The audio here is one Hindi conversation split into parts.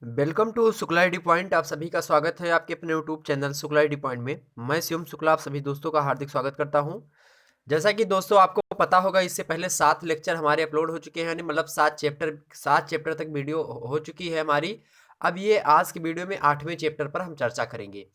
Welcome to Shukla ID point. आप सभी का स्वागत है आपके अपने YouTube channel Shukla ID point में। मैं शिवम शुक्ला आप सभी दोस्तों का हार्दिक स्वागत करता हूं। जैसा कि दोस्तों आपको पता होगा, इससे पहले 7 लेक्चर हमारे अपलोड हो चुके हैं, यानी मतलब 7 चैप्टर तक वीडियो हो चुकी है हमारी। अब ये आज की वीडियो में 8वें चैप्टर पर हम चर्चा करेंगे।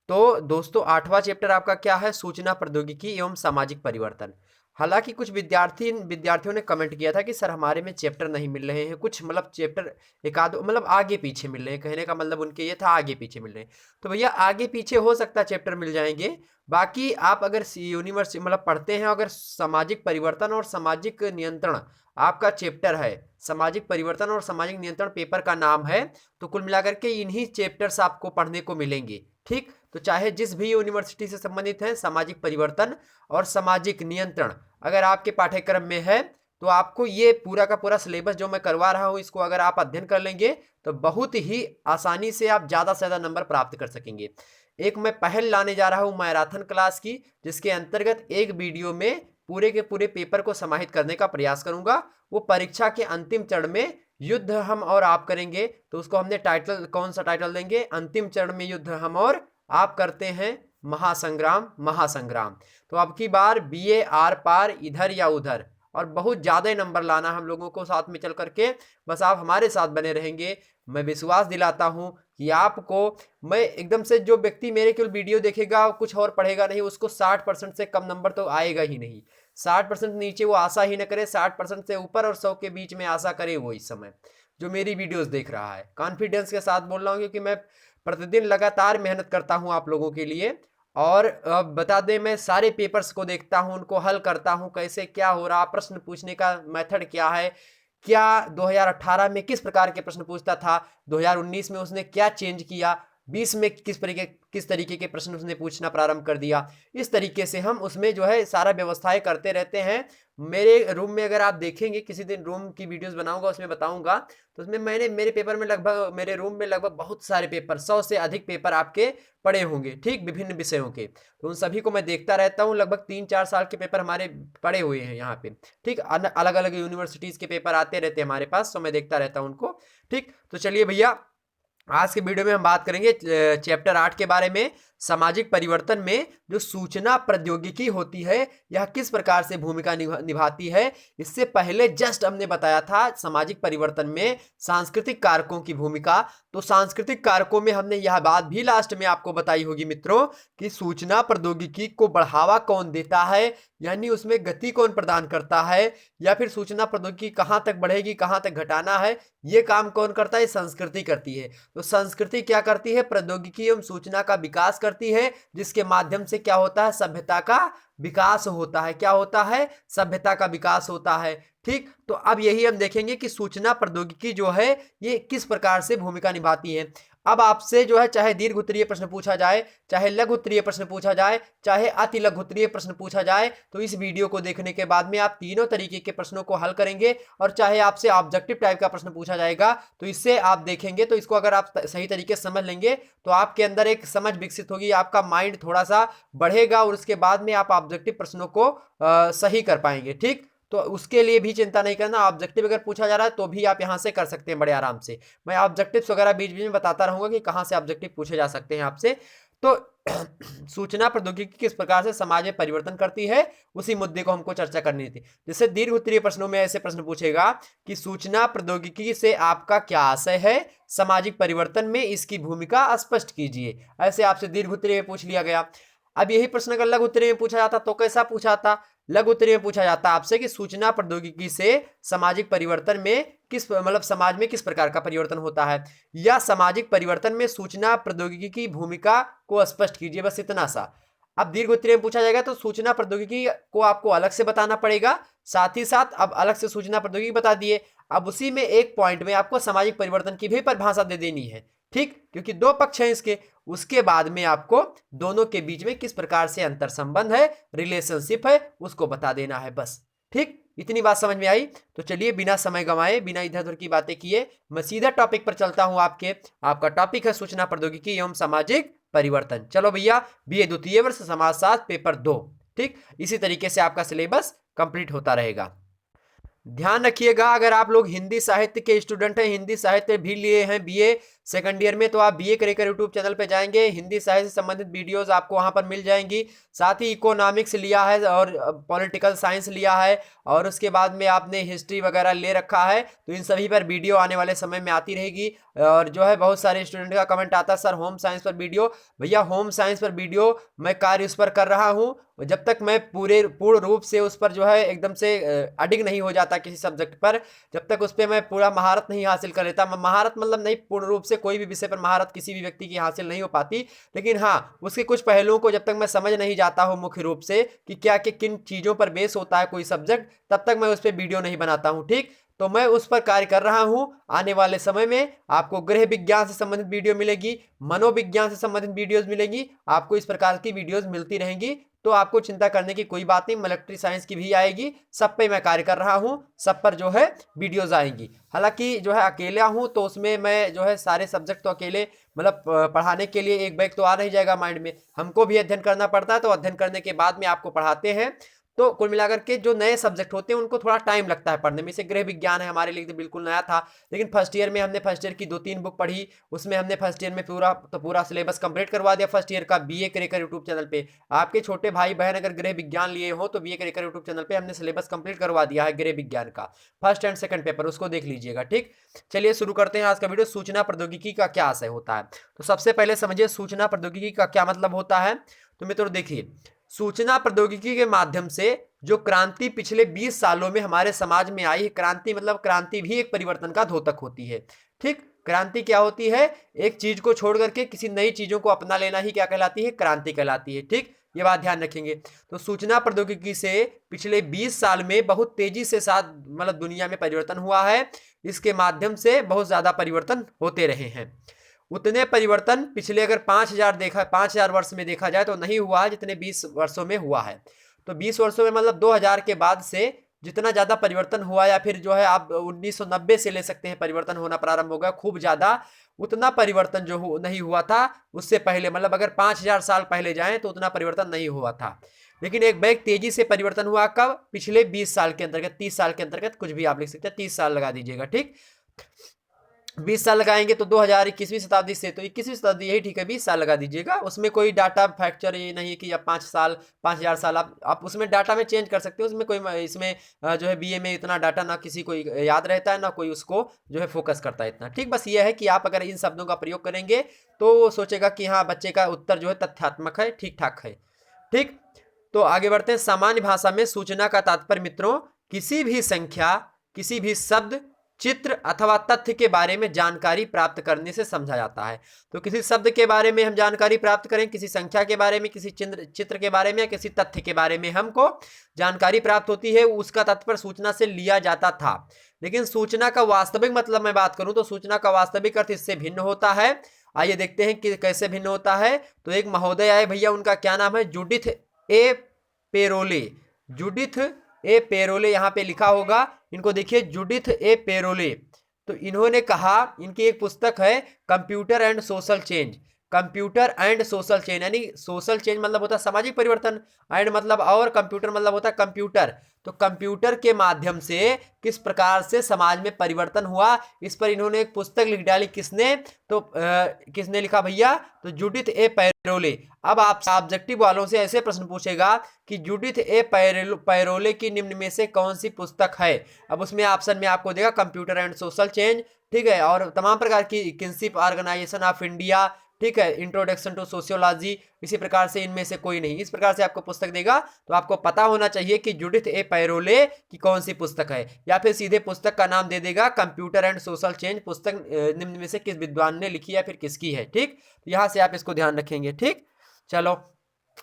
तो दोस्तों 8वां चैप्टर आपका क्या है? सूचना प्रौद्योगिकी एवं सामाजिक परिवर्तन। हालांकि कुछ विद्यार्थियों ने कमेंट किया था कि सर हमारे में चैप्टर नहीं मिल रहे हैं, कुछ मतलब चैप्टर एक आध मतलब आगे पीछे मिल रहे हैं। कहने का मतलब उनके ये था आगे पीछे मिल रहे हैं। तो भैया आगे पीछे हो सकता है चैप्टर मिल जाएंगे। बाकी आप अगर यूनिवर्सिटी मतलब पढ़ते हैं, अगर सामाजिक परिवर्तन और सामाजिक नियंत्रण आपका चैप्टर है, सामाजिक परिवर्तन और सामाजिक नियंत्रण पेपर का नाम है, तो कुल मिलाकर के इन्हीं चैप्टर्स आपको पढ़ने को मिलेंगे। ठीक, तो चाहे जिस भी यूनिवर्सिटी से संबंधित है, सामाजिक परिवर्तन और सामाजिक नियंत्रण अगर आपके पाठ्यक्रम में है, तो आपको ये पूरा का पूरा सिलेबस जो मैं करवा रहा हूं, इसको अगर आप अध्ययन कर लेंगे तो बहुत ही आसानी से आप ज़्यादा से ज़्यादा नंबर प्राप्त कर सकेंगे। एक मैं पहल लाने जा रहा हूं मैराथन क्लास की, जिसके अंतर्गत एक वीडियो में पूरे के पूरे पेपर को समाहित करने का प्रयास करूंगा। वो परीक्षा के अंतिम चरण में युद्ध हम और आप करेंगे, तो उसको हमने टाइटल कौन सा टाइटल देंगे? अंतिम चरण में युद्ध हम और आप करते हैं महासंग्राम महासंग्राम। तो अब की बार बीए आर पार इधर या उधर, और बहुत ज़्यादा नंबर लाना हम लोगों को साथ में चल करके। बस आप हमारे साथ बने रहेंगे। मैं विश्वास दिलाता हूं कि आपको, मैं एकदम से, जो व्यक्ति मेरे केवल वीडियो देखेगा कुछ और पढ़ेगा नहीं, उसको 60% से कम नंबर तो आएगा ही नहीं। 60% नीचे वो आशा ही न करे, 60% से ऊपर और 100 के बीच में आशा करे वो इस समय जो मेरी वीडियोस देख रहा है। कॉन्फिडेंस के साथ बोल रहा हूँ, क्योंकि मैं प्रतिदिन लगातार मेहनत करता हूँ आप लोगों के लिए। और बता दें, मैं सारे पेपर्स को देखता हूँ, उनको हल करता हूँ, कैसे क्या हो रहा, प्रश्न पूछने का मेथड क्या है, क्या 2018 में किस प्रकार के प्रश्न पूछता था, 2019 में उसने क्या चेंज किया, 20 में किस तरीके के प्रश्न उसने पूछना प्रारंभ कर दिया। इस तरीके से हम उसमें जो है सारा व्यवस्थाएं करते रहते हैं। मेरे रूम में अगर आप देखेंगे, किसी दिन रूम की वीडियोस बनाऊंगा, उसमें बताऊंगा, तो उसमें मैंने मेरे पेपर में लगभग, मेरे रूम में लगभग बहुत सारे पेपर, 100 से अधिक पेपर आपके पड़े होंगे, ठीक, विभिन्न विषयों के। तो उन सभी को मैं देखता रहता हूँ। लगभग 3-4 साल के पेपर हमारे पड़े हुए हैं यहाँ पे। ठीक, अलग अलग यूनिवर्सिटीज के पेपर आते रहते हैं हमारे पास, तो मैं देखता रहता हूँ उनको। ठीक, तो चलिए भैया, आज के वीडियो में हम बात करेंगे चैप्टर 8 के बारे में। सामाजिक परिवर्तन में जो सूचना प्रौद्योगिकी होती है, यह किस प्रकार से भूमिका निभाती है। इससे पहले जस्ट हमने बताया था सामाजिक परिवर्तन में सांस्कृतिक कारकों की भूमिका। तो सांस्कृतिक कारकों में हमने यह बात भी लास्ट में आपको बताई होगी मित्रों, कि सूचना प्रौद्योगिकी को बढ़ावा कौन देता है, यानी उसमें गति कौन प्रदान करता है, या फिर सूचना प्रौद्योगिकी कहाँ तक बढ़ेगी, कहाँ तक घटाना है, ये काम कौन करता है? संस्कृति करती है। तो संस्कृति क्या करती है? प्रौद्योगिकी एवं सूचना का विकास करती है, जिसके माध्यम से क्या होता है? सभ्यता का विकास होता है। क्या होता है? सभ्यता का विकास होता है। ठीक, तो अब यही हम देखेंगे कि सूचना प्रौद्योगिकी जो है ये किस प्रकार से भूमिका निभाती है। अब आपसे जो है, चाहे दीर्घ उत्तरीय प्रश्न पूछा जाए, चाहे लघु उत्तरीय प्रश्न पूछा जाए, चाहे अति लघु उत्तरीय प्रश्न पूछा जाए, तो इस वीडियो को देखने के बाद में आप तीनों तरीके के प्रश्नों को हल करेंगे। और चाहे आपसे ऑब्जेक्टिव टाइप का प्रश्न पूछा जाएगा, तो इससे आप देखेंगे, तो इसको अगर आप सही तरीके से समझ लेंगे, तो आपके अंदर एक समझ विकसित होगी, आपका माइंड थोड़ा सा बढ़ेगा, और उसके बाद में आप ऑब्जेक्टिव प्रश्नों को सही कर पाएंगे। ठीक, तो उसके लिए भी चिंता नहीं करना। ऑब्जेक्टिव अगर पूछा जा रहा है तो भी आप यहाँ से कर सकते हैं बड़े आराम से। मैं ऑब्जेक्टिव्स वगैरह बीच बीच में बताता रहूंगा कि कहाँ से ऑब्जेक्टिव पूछे जा सकते हैं आपसे। तो सूचना प्रौद्योगिकी किस प्रकार से समाज में परिवर्तन करती है, उसी मुद्दे को हमको चर्चा करनी थी। जैसे दीर्घ उत्तरीय प्रश्नों में ऐसे प्रश्न पूछेगा कि सूचना प्रौद्योगिकी से आपका क्या आशय है, सामाजिक परिवर्तन में इसकी भूमिका स्पष्ट कीजिए। ऐसे आपसे दीर्घ उत्तरीय में पूछ लिया गया। अब यही प्रश्न अगर लघु उत्तरीय में पूछा जाता तो कैसा पूछा था? लघु उत्तरीय में पूछा जाता आपसे कि सूचना प्रौद्योगिकी से सामाजिक परिवर्तन में किस मतलब समाज में किस प्रकार का परिवर्तन होता है, या सामाजिक परिवर्तन में सूचना प्रौद्योगिकी की भूमिका को स्पष्ट कीजिए। बस इतना सा। अब दीर्घ उत्तरीय में पूछा जाएगा तो सूचना प्रौद्योगिकी को आपको अलग से बताना पड़ेगा। साथ ही साथ अब अलग से सूचना प्रौद्योगिकी बता दिए, अब उसी में एक पॉइंट में आपको सामाजिक परिवर्तन की भी परिभाषा दे देनी है। ठीक, क्योंकि दो पक्ष हैं इसके। उसके बाद में आपको दोनों के बीच में किस प्रकार से अंतर संबंध है, रिलेशनशिप है, उसको बता देना है बस। ठीक, इतनी बात समझ में आई? तो चलिए बिना समय गंवाए, बिना इधर उधर की बातें किए, मैं सीधा टॉपिक पर चलता हूं। आपका टॉपिक है सूचना प्रौद्योगिकी एवं सामाजिक परिवर्तन। चलो भैया, बीए द्वितीय वर्ष समाजशास्त्र पेपर 2। ठीक, इसी तरीके से आपका सिलेबस कंप्लीट होता रहेगा। ध्यान रखिएगा, अगर आप लोग हिंदी साहित्य के स्टूडेंट हैं, हिंदी साहित्य भी लिए हैं बीए सेकंड ईयर में, तो आप बीए करियर यूट्यूब चैनल पे जाएंगे, हिंदी साहित्य से संबंधित वीडियोस आपको वहां पर मिल जाएंगी। साथ ही इकोनॉमिक्स लिया है और पॉलिटिकल साइंस लिया है और उसके बाद में आपने हिस्ट्री वगैरह ले रखा है, तो इन सभी पर वीडियो आने वाले समय में आती रहेगी। और जो है बहुत सारे स्टूडेंट का कमेंट आता है सर होम साइंस पर वीडियो। भैया होम साइंस पर वीडियो मैं कार्य उस पर कर रहा हूँ, जब तक मैं पूर्ण रूप से उस पर जो है एकदम से अडिग नहीं हो जाता किसी सब्जेक्ट पर, जब तक उस पर मैं पूरा महारत नहीं हासिल कर लेता। महारत मतलब नहीं, पूर्ण रूप से कोई भी विषय पर महारत किसी भी व्यक्ति की हासिल नहीं हो पाती, लेकिन हाँ उसके कुछ पहलुओं को जब तक मैं समझ नहीं जाता हूँ मुख्य रूप से कि क्या किन चीज़ों पर बेस होता है कोई सब्जेक्ट, तब तक मैं उस पर वीडियो नहीं बनाता हूँ। ठीक, तो मैं उस पर कार्य कर रहा हूं। आने वाले समय में आपको गृह विज्ञान से संबंधित वीडियो मिलेगी, मनोविज्ञान से संबंधित वीडियोस मिलेंगी, आपको इस प्रकार की वीडियोस मिलती रहेंगी। तो आपको चिंता करने की कोई बात नहीं, मिलिट्री साइंस की भी आएगी, सब पे मैं कार्य कर रहा हूं, सब पर जो है वीडियोस आएंगी। हालांकि जो है अकेला हूं तो उसमें मैं जो है सारे सब्जेक्ट तो अकेले मतलब पढ़ाने के लिए एक बैग तो आ नहीं जाएगा माइंड में, हमको भी अध्ययन करना पड़ता है, तो अध्ययन करने के बाद में आपको पढ़ाते हैं। तो कुल मिलाकर के जो नए सब्जेक्ट होते हैं उनको थोड़ा टाइम लगता है पढ़ने में। इसे गृह विज्ञान है हमारे लिए तो बिल्कुल नया था, लेकिन फर्स्ट ईयर में हमने फर्स्ट ईयर की 2-3 बुक पढ़ी, उसमें हमने फर्स्ट ईयर में पूरा सिलेबस कंप्लीट करवा दिया फर्स्ट ईयर का बीए करियर यूट्यूब चैनल पे। आपके छोटे भाई बहन अगर गृह विज्ञान लिए हो तो बीए करियर यूट्यूब चैनल पे हमने सिलेबस कंप्लीट करवा दिया है गृह विज्ञान का, फर्स्ट एंड सेकंड पेपर, उसको देख लीजिएगा। ठीक, चलिए शुरू करते हैं आज का वीडियो। सूचना प्रौद्योगिकी का क्या आशय होता है, तो सबसे पहले समझिए सूचना प्रौद्योगिकी का क्या मतलब होता है। तो मित्रों देखिए, सूचना प्रौद्योगिकी के माध्यम से जो क्रांति पिछले 20 सालों में हमारे समाज में आई है, क्रांति मतलब क्रांति भी एक परिवर्तन का द्योतक होती है। ठीक, क्रांति क्या होती है, एक चीज को छोड़ करके किसी नई चीजों को अपना लेना ही क्या कहलाती है, क्रांति कहलाती है। ठीक, ये बात ध्यान रखेंगे। तो सूचना प्रौद्योगिकी से पिछले 20 साल में बहुत तेजी से साथ मतलब दुनिया में परिवर्तन हुआ है, इसके माध्यम से बहुत ज्यादा परिवर्तन होते रहे हैं। उतने परिवर्तन पिछले अगर 5000 वर्ष में देखा जाए तो नहीं हुआ है जितने 20 वर्षों में हुआ है। तो 20 वर्षों में मतलब 2000 के बाद से जितना ज्यादा परिवर्तन हुआ, या फिर जो है आप 1990 से ले सकते हैं परिवर्तन होना प्रारंभ हो गया खूब ज्यादा, उतना परिवर्तन जो नहीं हुआ था उससे पहले, मतलब अगर 5000 साल पहले जाएं तो उतना परिवर्तन नहीं हुआ था। लेकिन एक बैग तेजी से परिवर्तन हुआ कब, पिछले 20 साल के अंतर्गत, 30 साल के अंतर्गत, कुछ भी आप लिख सकते हैं, 30 साल लगा दीजिएगा। ठीक, 20 साल लगाएंगे तो 2021वीं शताब्दी से, तो 21वीं शताब्दी यही ठीक है, 20 साल लगा दीजिएगा। उसमें कोई डाटा फैक्चर ये नहीं है कि अब 5 साल 5000 साल आप उसमें डाटा में चेंज कर सकते हो, उसमें कोई इसमें जो है बीए में इतना डाटा ना किसी को याद रहता है ना कोई उसको जो है फोकस करता है इतना। ठीक, बस ये है कि आप अगर इन शब्दों का प्रयोग करेंगे तो सोचेगा कि हाँ बच्चे का उत्तर जो है तथ्यात्मक है, ठीक ठाक है। ठीक, तो आगे बढ़ते हैं। सामान्य भाषा में सूचना का तात्पर्य मित्रों किसी भी संख्या, किसी भी शब्द, चित्र अथवा तथ्य के बारे में जानकारी प्राप्त करने से समझा जाता है। तो किसी शब्द के बारे में हम जानकारी प्राप्त करें, किसी संख्या के बारे में, किसी चित्र के बारे में, या किसी तथ्य के बारे में हमको जानकारी प्राप्त होती है, उसका तात्पर्य सूचना से लिया जाता था। लेकिन सूचना का वास्तविक मतलब मैं बात करूं तो सूचना का वास्तविक अर्थ इससे भिन्न होता है। आइए देखते हैं कि कैसे भिन्न होता है। तो एक महोदय आए भैया, उनका क्या नाम है, जूडिथ ए पेरोले। जूडिथ ए पेरोले यहाँ पे लिखा होगा, इनको देखिए, जूडिथ ए पेरोले। तो इन्होंने कहा, इनकी एक पुस्तक है computer and social change. Computer and social change यानी सोशल चेंज मतलब होता है सामाजिक परिवर्तन, एंड मतलब और कंप्यूटर मतलब होता है कंप्यूटर। तो कंप्यूटर के माध्यम से किस प्रकार से समाज में परिवर्तन हुआ, इस पर इन्होंने एक पुस्तक लिख डाली। किसने, तो किसने लिखा भैया, तो जूडिथ ए पेरोले। अब आप ऑब्जेक्टिव वालों से ऐसे प्रश्न पूछेगा कि जूडिथ ए पेरोले की निम्न में से कौन सी पुस्तक है। अब उसमें ऑप्शन में आपको देगा कंप्यूटर एंड सोशल चेंज, ठीक है, और तमाम प्रकार की किनशिप ऑर्गेनाइजेशन ऑफ इंडिया, ठीक है, इंट्रोडक्शन टू सोशियोलॉजी, इसी प्रकार से इनमें से कोई नहीं, इस प्रकार से आपको पुस्तक देगा। तो आपको पता होना चाहिए कि जूडिथ ए पेरोले की कौन सी पुस्तक है, या फिर सीधे पुस्तक का नाम दे देगा कंप्यूटर एंड सोशल चेंज, पुस्तक निम्न में से किस विद्वान ने लिखी या फिर किसकी है। ठीक, तो यहां से आप इसको ध्यान रखेंगे। ठीक, चलो,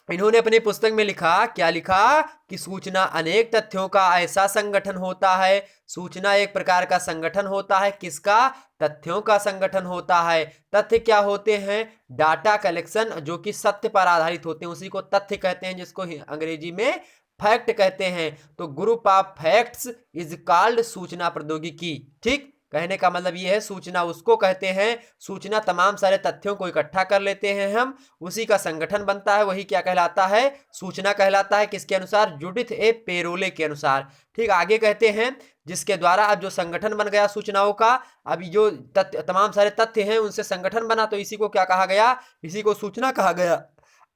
इन्होंने अपनी पुस्तक में लिखा, क्या लिखा, कि सूचना अनेक तथ्यों का ऐसा संगठन होता है। सूचना एक प्रकार का संगठन होता है, किसका, तथ्यों का संगठन होता है। तथ्य क्या होते हैं, डाटा कलेक्शन जो कि सत्य पर आधारित होते हैं, उसी को तथ्य कहते हैं, जिसको अंग्रेजी में फैक्ट कहते हैं। तो group of facts is called सूचना प्रौद्योगिकी। ठीक, कहने का मतलब ये है, सूचना उसको कहते हैं, सूचना तमाम सारे तथ्यों को इकट्ठा कर लेते हैं हम, उसी का संगठन बनता है, वही क्या कहलाता है, सूचना कहलाता है। किसके अनुसार, जूडिथ ए पेरोले के अनुसार। ठीक, आगे कहते हैं, जिसके द्वारा अब जो संगठन बन गया सूचनाओं का, अब जो तमाम सारे तथ्य हैं उनसे संगठन बना, तो इसी को क्या कहा गया, इसी को सूचना कहा गया।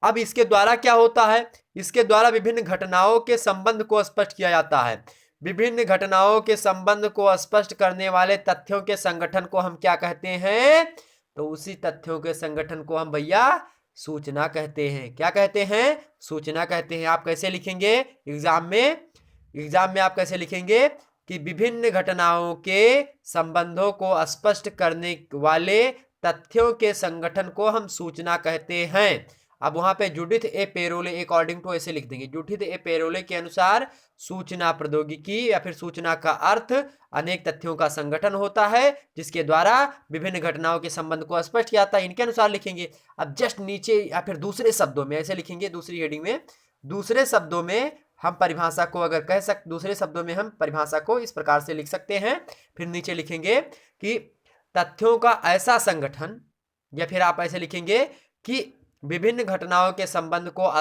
अब इसके द्वारा क्या होता है, इसके द्वारा विभिन्न घटनाओं के संबंध को स्पष्ट किया जाता है। विभिन्न घटनाओं के संबंध को स्पष्ट करने वाले तथ्यों के संगठन को हम क्या कहते हैं, तो उसी तथ्यों के संगठन को हम भैया सूचना कहते हैं। क्या कहते हैं, सूचना कहते हैं। आप कैसे लिखेंगे एग्जाम में आप कैसे लिखेंगे कि विभिन्न घटनाओं के संबंधों को स्पष्ट करने वाले तथ्यों के संगठन को हम सूचना कहते हैं। अब वहां पे जूडिथ ए पेरोले अकॉर्डिंग टू ऐसे लिख देंगे, जूडिथ ए पेरोले के अनुसार सूचना प्रौद्योगिकी या फिर सूचना का अर्थ अनेक तथ्यों का संगठन होता है जिसके द्वारा विभिन्न घटनाओं के संबंध को स्पष्ट किया जाता है। इनके अनुसार लिखेंगे। अब जस्ट नीचे या फिर दूसरे शब्दों में ऐसे लिखेंगे, दूसरी हेडिंग में, दूसरे शब्दों में हम परिभाषा को अगर कह सकते, दूसरे शब्दों में हम परिभाषा को इस प्रकार से लिख सकते हैं। फिर नीचे लिखेंगे कि तथ्यों का ऐसा संगठन, या फिर आप ऐसे लिखेंगे कि विभिन्न घटनाओं के संबंध को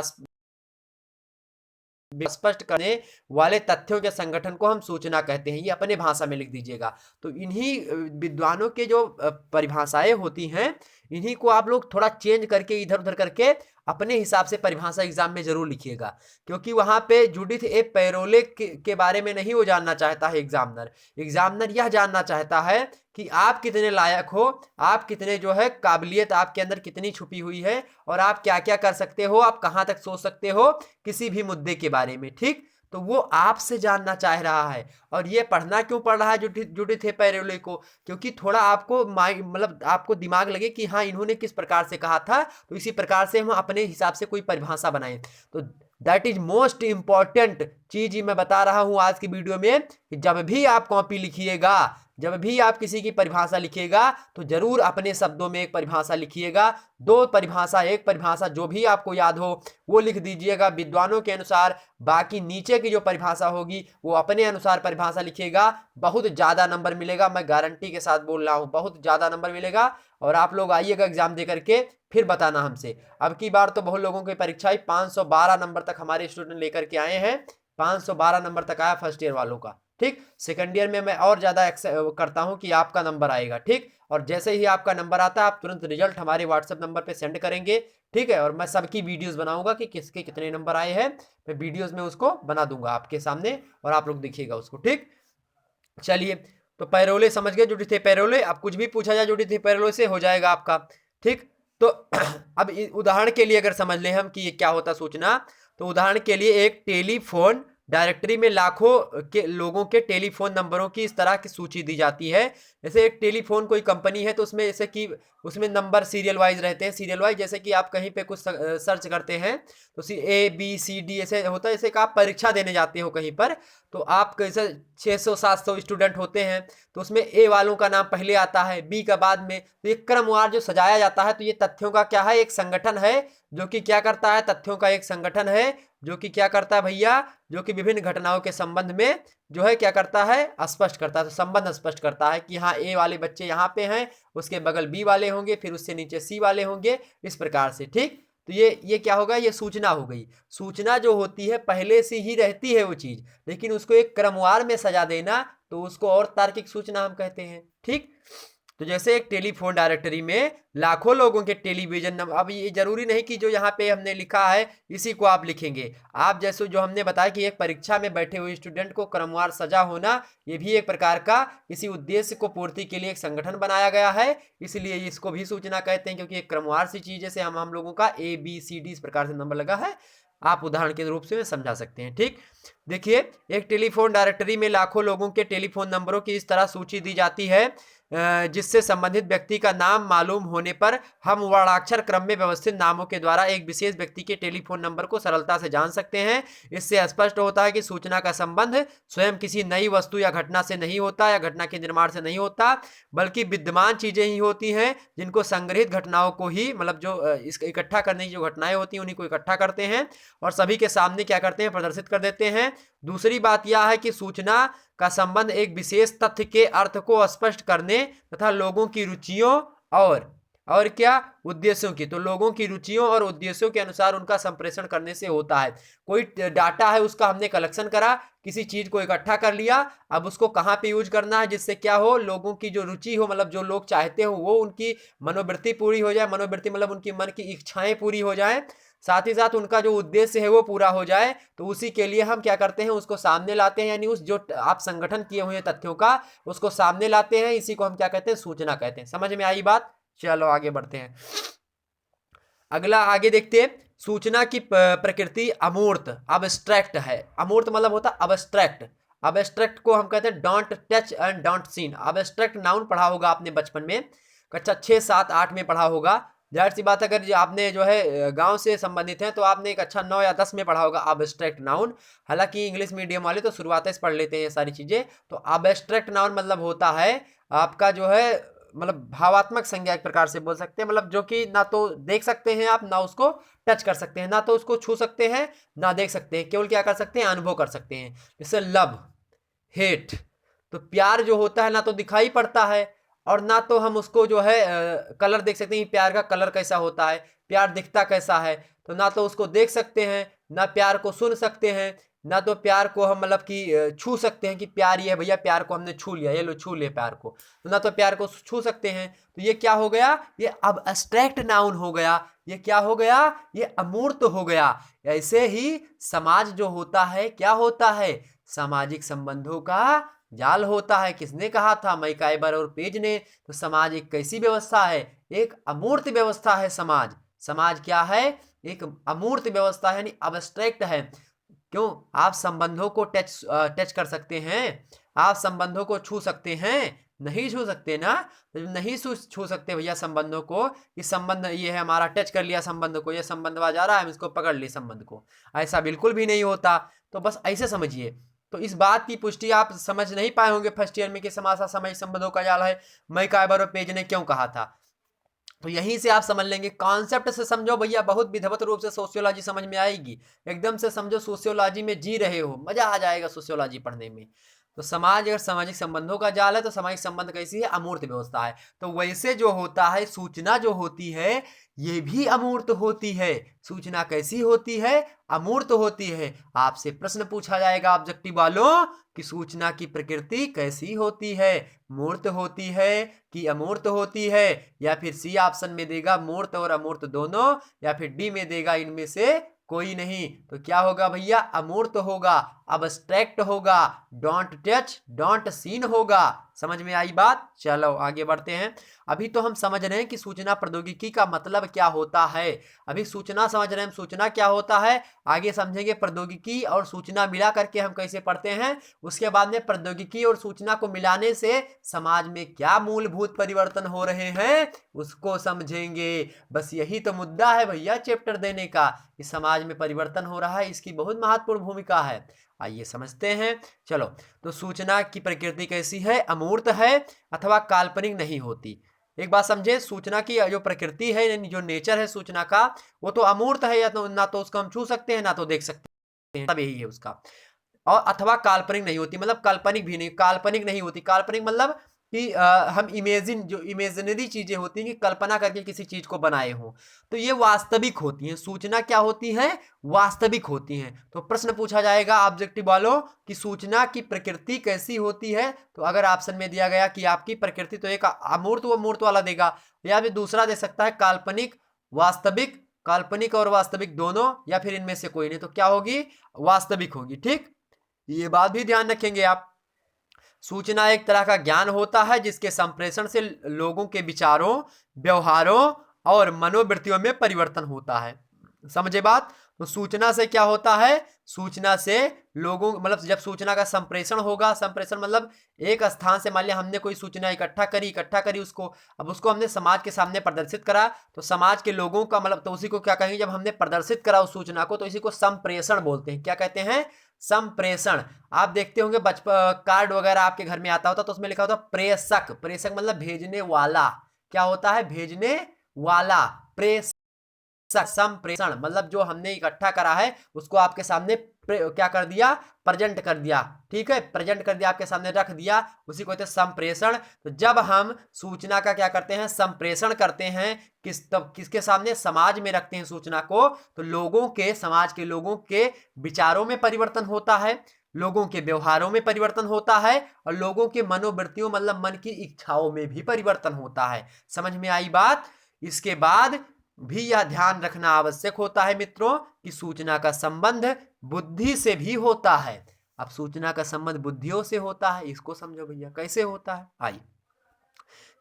स्पष्ट करने वाले तथ्यों के संगठन को हम सूचना कहते हैं। ये अपने भाषा में लिख दीजिएगा। तो इन्हीं विद्वानों के जो परिभाषाएं होती हैं, इन्हीं को आप लोग थोड़ा चेंज करके इधर उधर करके अपने हिसाब से परिभाषा एग्जाम में जरूर लिखिएगा, क्योंकि वहां पे जूडिथ ए पेरोले के बारे में नहीं वो जानना चाहता है एग्जामिनर यह जानना चाहता है कि आप कितने लायक हो, आप कितने जो है काबिलियत आपके अंदर कितनी छुपी हुई है, और आप क्या क्या कर सकते हो, आप कहां तक सोच सकते हो किसी भी मुद्दे के बारे में। ठीक, तो वो आपसे जानना चाह रहा है। और ये पढ़ना क्यों पड़ रहा है जूडिथ ए पेरोले को, क्योंकि थोड़ा आपको मतलब आपको दिमाग लगे कि हाँ इन्होंने किस प्रकार से कहा था, तो इसी प्रकार से हम अपने हिसाब से कोई परिभाषा बनाएं। तो दैट इज मोस्ट इंपॉर्टेंट चीज मैं बता रहा हूं आज की वीडियो में, कि जब भी आप कॉपी लिखिएगा, जब भी आप किसी की परिभाषा लिखिएगा, तो जरूर अपने शब्दों में एक परिभाषा लिखिएगा। दो परिभाषा, एक परिभाषा जो भी आपको याद हो वो लिख दीजिएगा विद्वानों के अनुसार। बाकी नीचे की जो परिभाषा होगी वो अपने अनुसार परिभाषा लिखिएगा। बहुत ज्यादा नंबर मिलेगा, मैं गारंटी के साथ बोल रहा हूं, बहुत ज्यादा नंबर मिलेगा। और आप लोग आइएगा एग्जाम दे करके फिर बताना हमसे। अब की बार तो बहुत लोगों की परीक्षा 512 नंबर तक हमारे स्टूडेंट लेकर के आए हैं। 512 नंबर तक आया फर्स्ट ईयर वालों का। ठीक, सेकंड ईयर में मैं और ज्यादा करता हूं कि आपका नंबर आएगा। ठीक, और जैसे ही आपका नंबर आता है आप तुरंत रिजल्ट हमारे व्हाट्सएप नंबर पे सेंड करेंगे। ठीक है, और मैं सबकी वीडियोस बनाऊंगा कि किसके कितने नंबर आए हैं, मैं वीडियोस में उसको बना दूंगा आपके सामने और आप लोग देखिएगा उसको। ठीक, चलिए, तो पेरोले समझ गए, जूडिथ ए पेरोले। अब कुछ भी पूछा जाए जूडिथ ए पेरोले से हो जाएगा आपका। ठीक, तो अब उदाहरण के लिए अगर समझ लें हम कि ये क्या होता सूचना, तो उदाहरण के लिए एक टेलीफोन डायरेक्टरी में लाखों के लोगों के टेलीफोन नंबरों की इस तरह की सूची दी जाती है। जैसे एक टेलीफोन कोई कंपनी है तो उसमें जैसे कि उसमें नंबर सीरियल वाइज रहते हैं, सीरियल वाइज। जैसे कि आप कहीं पे कुछ सर्च करते हैं तो ABCD ऐसे होता है। जैसे कि आप परीक्षा देने जाते हो कहीं पर, तो आप कैसे 600-700 स्टूडेंट होते हैं, तो उसमें ए वालों का नाम पहले आता है, बी का बाद में, तो ये क्रमवार जो सजाया जाता है। तो ये तथ्यों का क्या है, एक संगठन है जो कि क्या करता है, तथ्यों का एक संगठन है जो कि क्या करता है भैया, जो कि विभिन्न घटनाओं के संबंध में जो है क्या करता है, स्पष्ट करता है। तो संबंध स्पष्ट करता है कि हाँ ए वाले बच्चे यहाँ पे हैं, उसके बगल बी वाले होंगे, फिर उससे नीचे सी वाले होंगे, इस प्रकार से। ठीक, तो ये क्या होगा, ये सूचना हो गई। सूचना जो होती है पहले से ही रहती है वो चीज, लेकिन उसको एक क्रमवार में सजा देना, तो उसको और तार्किक सूचना हम कहते हैं। ठीक, तो जैसे एक टेलीफोन डायरेक्टरी में लाखों लोगों के टेलीविजन नंबर, अब ये जरूरी नहीं कि जो यहाँ पे हमने लिखा है इसी को आप लिखेंगे। आप जैसे जो हमने बताया कि एक परीक्षा में बैठे हुए स्टूडेंट को क्रमवार सजा होना, ये भी एक प्रकार का इसी उद्देश्य को पूर्ति के लिए एक संगठन बनाया गया है, इसलिए इसको भी सूचना कहते हैं, क्योंकि एक क्रमवार सी चीज जैसे हम लोगों का ABCD इस प्रकार से नंबर लगा है, आप उदाहरण के रूप से समझा सकते हैं। ठीक, देखिए एक टेलीफोन डायरेक्टरी में लाखों लोगों के टेलीफोन नंबरों की इस तरह सूची दी जाती है जिससे संबंधित व्यक्ति का नाम मालूम होने पर हम वर्णाक्षर क्रम में व्यवस्थित नामों के द्वारा एक विशेष व्यक्ति के टेलीफोन नंबर को सरलता से जान सकते हैं। इससे स्पष्ट होता है कि सूचना का संबंध स्वयं किसी नई वस्तु या घटना से नहीं होता, या घटना के निर्माण से नहीं होता, बल्कि विद्यमान चीजें ही होती हैं जिनको संग्रहित घटनाओं को ही, मतलब जो इकट्ठा करने की जो घटनाएं होती हैं उन्हीं को इकट्ठा करते हैं और सभी के सामने क्या करते हैं, प्रदर्शित कर देते हैं। दूसरी बात यह है कि सूचना का संबंध एक विशेष तथ्य के अर्थ को स्पष्ट करने तथा लोगों की रुचियों और और क्या, उद्देश्यों की। तो लोगों की रुचियों और उद्देश्यों के अनुसार उनका संप्रेषण करने से होता है। कोई डाटा है, उसका हमने कलेक्शन करा, किसी चीज को इकट्ठा कर लिया, अब उसको कहाँ पे यूज करना है जिससे क्या हो, लोगों की जो रुचि हो, मतलब जो लोग चाहते हो वो उनकी मनोवृत्ति पूरी हो जाए, मनोवृत्ति मतलब उनकी मन की इच्छाएं पूरी हो जाए, साथ ही साथ उनका जो उद्देश्य है वो पूरा हो जाए। तो उसी के लिए हम क्या करते हैं, उसको सामने लाते हैं, यानी उस जो आप संगठन किए हुए तथ्यों का उसको सामने लाते हैं। इसी को हम क्या कहते हैं, सूचना कहते हैं। समझ में आई बात? चलो आगे बढ़ते हैं। अगला आगे देखते हैं। सूचना की प्रकृति अमूर्त, अबस्ट्रैक्ट है। अमूर्त मतलब होता है अबस्ट्रैक्ट। अबस्ट्रैक्ट को हम कहते हैं don't touch and don't seen. Abstract noun पढ़ा होगा आपने बचपन में, कक्षा 6, 7, 8 में पढ़ा होगा। जाहिर सी बात, अगर आपने जो है गांव से संबंधित है तो आपने कक्षा 9 या 10 में पढ़ा होगा अबस्ट्रैक्ट नाउन। हालांकि इंग्लिश मीडियम वाले तो शुरुआत से पढ़ लेते हैं ये सारी चीजें। तो अबस्ट्रैक्ट नाउन मतलब होता है आपका जो है, मतलब भावात्मक संज्ञा एक प्रकार से बोल सकते हैं, मतलब जो कि ना तो देख सकते हैं आप, ना उसको टच कर सकते हैं, ना तो उसको छू सकते हैं, ना देख सकते हैं, केवल क्या कर सकते हैं, अनुभव कर सकते हैं। जैसे लव, हेट। तो प्यार जो होता है ना तो दिखाई पड़ता है, और ना तो हम उसको जो है कलर देख सकते हैं, प्यार का कलर कैसा होता है, प्यार दिखता कैसा है। तो ना तो उसको देख सकते हैं, ना प्यार को सुन सकते हैं, ना तो प्यार को हम मतलब कि छू सकते हैं कि प्यार ये है भैया, प्यार को हमने छू लिया, ये लो छू ले प्यार को। तो ना तो प्यार को छू सकते हैं। तो ये क्या हो गया, ये अब एब्स्ट्रैक्ट नाउन हो गया। ये क्या हो गया, ये अमूर्त हो गया। ऐसे ही समाज जो होता है क्या होता है, सामाजिक संबंधों का जाल होता है। किसने कहा था, मैकाइबर और पेज ने। तो समाज एक कैसी व्यवस्था है, एक अमूर्त व्यवस्था है समाज। समाज क्या है, एक अमूर्त व्यवस्था है, यानी अब्स्ट्रैक्ट है। क्यों, आप संबंधों को टच कर सकते हैं, आप संबंधों को छू सकते हैं, नहीं छू सकते ना। तो नहीं छू सकते भैया संबंधों को, कि संबंध ये है हमारा, टच कर लिया संबंध को, ये संबंध आ जा रहा है, हम इसको पकड़ लिए संबंध को, ऐसा बिल्कुल भी नहीं होता। तो बस ऐसे समझिए। तो इस बात की पुष्टि आप समझ नहीं पाए होंगे फर्स्ट ईयर में कि समासा समय संबंधों का जाल है, मैकाइबर और पेज ने क्यों कहा था। तो यहीं से आप समझ लेंगे, कॉन्सेप्ट से समझो भैया, बहुत विधिवत रूप से सोशियोलॉजी समझ में आएगी। एकदम से समझो सोशियोलॉजी में जी रहे हो, मजा आ जाएगा सोशियोलॉजी पढ़ने में। तो समाज अगर सामाजिक संबंधों का जाल है, तो सामाजिक संबंध कैसी है, अमूर्त व्यवस्था है। तो वैसे जो होता है, सूचना जो होती है ये भी अमूर्त होती है। सूचना कैसी होती है, अमूर्त होती है। आपसे प्रश्न पूछा जाएगा ऑब्जेक्टिव वालों कि सूचना की प्रकृति कैसी होती है, मूर्त होती है कि अमूर्त होती है। या फिर सी ऑप्शन में देगा मूर्त और अमूर्त दोनों, या फिर डी में देगा इनमें से कोई नहीं। तो क्या होगा भैया, अमूर्त होगा, अब्स्ट्रैक्ट होगा, डोंट टच डोंट सीन होगा। समझ में आई बात? चलो आगे बढ़ते हैं। अभी तो हम समझ रहे हैं कि सूचना प्रौद्योगिकी का मतलब क्या होता है। अभी सूचना समझ रहे हैं, सूचना क्या होता है। आगे समझेंगे प्रौद्योगिकी और सूचना मिला करके हम कैसे पढ़ते हैं। उसके बाद में प्रौद्योगिकी और सूचना को मिलाने से समाज में क्या मूलभूत परिवर्तन हो रहे हैं उसको समझेंगे। बस यही तो मुद्दा है भैया चैप्टर देने का, कि समाज में परिवर्तन हो रहा है, इसकी बहुत महत्वपूर्ण भूमिका है। आइए समझते हैं। चलो, तो सूचना की प्रकृति कैसी है, अमूर्त है अथवा काल्पनिक नहीं होती। एक बात समझे, सूचना की जो प्रकृति है, यानी जो नेचर है सूचना का, वो तो अमूर्त है, या तो ना तो उसको हम छू सकते हैं, ना तो देख सकते हैं, तब यही है उसका। और अथवा काल्पनिक नहीं होती, मतलब काल्पनिक भी नहीं, काल्पनिक नहीं होती। काल्पनिक मतलब कि हम इमेजिन, जो इमेजिनरी चीजें होती हैं, कि कल्पना करके किसी चीज को बनाए हों, तो ये वास्तविक होती हैं। सूचना क्या होती है, वास्तविक होती हैं। तो प्रश्न पूछा जाएगा ऑब्जेक्टिव वालों कि सूचना की प्रकृति कैसी होती है। तो अगर ऑप्शन में दिया गया कि आपकी प्रकृति, तो एक अमूर्त व मूर्त वाला देगा, या फिर दूसरा दे सकता है काल्पनिक, वास्तविक, काल्पनिक और वास्तविक दोनों, या फिर इनमें से कोई नहीं। तो क्या होगी, वास्तविक होगी। ठीक, ये बात भी ध्यान रखेंगे आप। सूचना एक तरह का ज्ञान होता है जिसके संप्रेषण से लोगों के विचारों, व्यवहारों और मनोवृत्तियों में परिवर्तन होता है। समझे बात? तो सूचना से क्या होता है, सूचना से लोगों, मतलब जब सूचना का संप्रेषण होगा, संप्रेषण मतलब एक स्थान से, मान लिया हमने कोई सूचना इकट्ठा करी उसको, अब उसको हमने समाज के सामने प्रदर्शित करा, तो समाज के लोगों का मतलब, तो उसी को क्या कहेंगे, जब हमने प्रदर्शित करा उस सूचना को, तो इसी को संप्रेषण बोलते हैं। क्या कहते हैं, संप्रेषण। आप देखते होंगे बचपन कार्ड वगैरह आपके घर में आता होता, तो उसमें लिखा होता प्रेषक। प्रेषक मतलब भेजने वाला। क्या होता है, भेजने वाला, प्रेषक। संप्रेषण मतलब जो हमने इकट्ठा करा है उसको आपके सामने क्या कर दिया, प्रेजेंट कर दिया, ठीक है, प्रेजेंट कर दिया, आपके सामने रख दिया, उसी को कहते हैं संप्रेषण। तो जब हम सूचना का क्या करते हैं, संप्रेषण करते हैं, किसके सामने, समाज में रखते हैं सूचना को, तो लोगों के, समाज के लोगों के विचारों में परिवर्तन होता है, लोगों के व्यवहारों में परिवर्तन होता है, और लोगों के मनोवृत्तियों मतलब मन की इच्छाओं में भी परिवर्तन होता है। समझ में आई बात। इसके बाद भी यह ध्यान रखना आवश्यक होता है मित्रों कि सूचना का संबंध बुद्धि से भी होता है। अब सूचना का संबंध बुद्धियों से होता है, इसको समझो भैया कैसे होता है। आइए,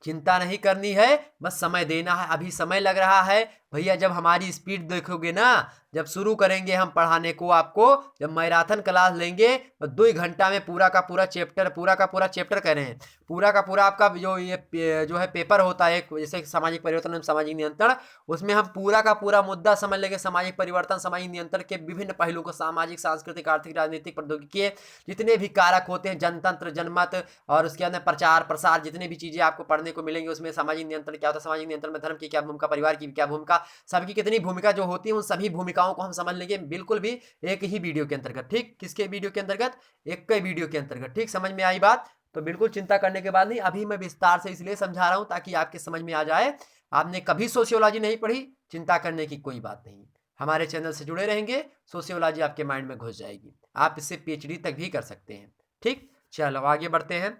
चिंता नहीं करनी है, बस समय देना है। अभी समय लग रहा है भैया, जब हमारी स्पीड देखोगे ना, जब शुरू करेंगे हम पढ़ाने को आपको, जब मैराथन क्लास लेंगे तो 2 घंटा में पूरा का पूरा चैप्टर कह रहे हैं, पूरा का पूरा आपका जो ये जो है पेपर होता है, जैसे सामाजिक परिवर्तन एवं सामाजिक नियंत्रण, उसमें हम पूरा का पूरा मुद्दा समझ लेंगे, सामाजिक परिवर्तन सामाजिक नियंत्रण के विभिन्न पहलुओं को, सामाजिक सांस्कृतिक आर्थिक राजनीतिक प्रौद्योगिकी जितने भी कारक होते हैं, जनतंत्र जनमत और उसके अंदर प्रचार प्रसार, जितने भी चीजें आपको पढ़ने को मिलेंगे, उसमें सामाजिक नियंत्रण क्या होता है, सामाजिक नियंत्रण में धर्म की क्या भूमिका, परिवार की क्या भूमिका, सबकी कितनी भूमिका जो होती है, उन सभी भूमिकाओं को हम समझ लेंगे बिल्कुल भी एक ही वीडियो के अंतर्गत। ठीक, किसके वीडियो के अंतर्गत, एक ही वीडियो के अंतर्गत। ठीक, समझ में आई बात। तो बिल्कुल चिंता करने के बाद नहीं, अभी मैं विस्तार से इसलिए समझा रहा हूं ताकि आपके समझ में आ जाए। आपने कभी सोशियोलॉजी नहीं पढ़ी, चिंता करने की कोई बात नहीं, हमारे चैनल से जुड़े रहेंगे, सोशियोलॉजी आपके माइंड में घुस जाएगी, आप इससे पीएचडी तक भी कर सकते हैं। ठीक, चलो आगे बढ़ते हैं।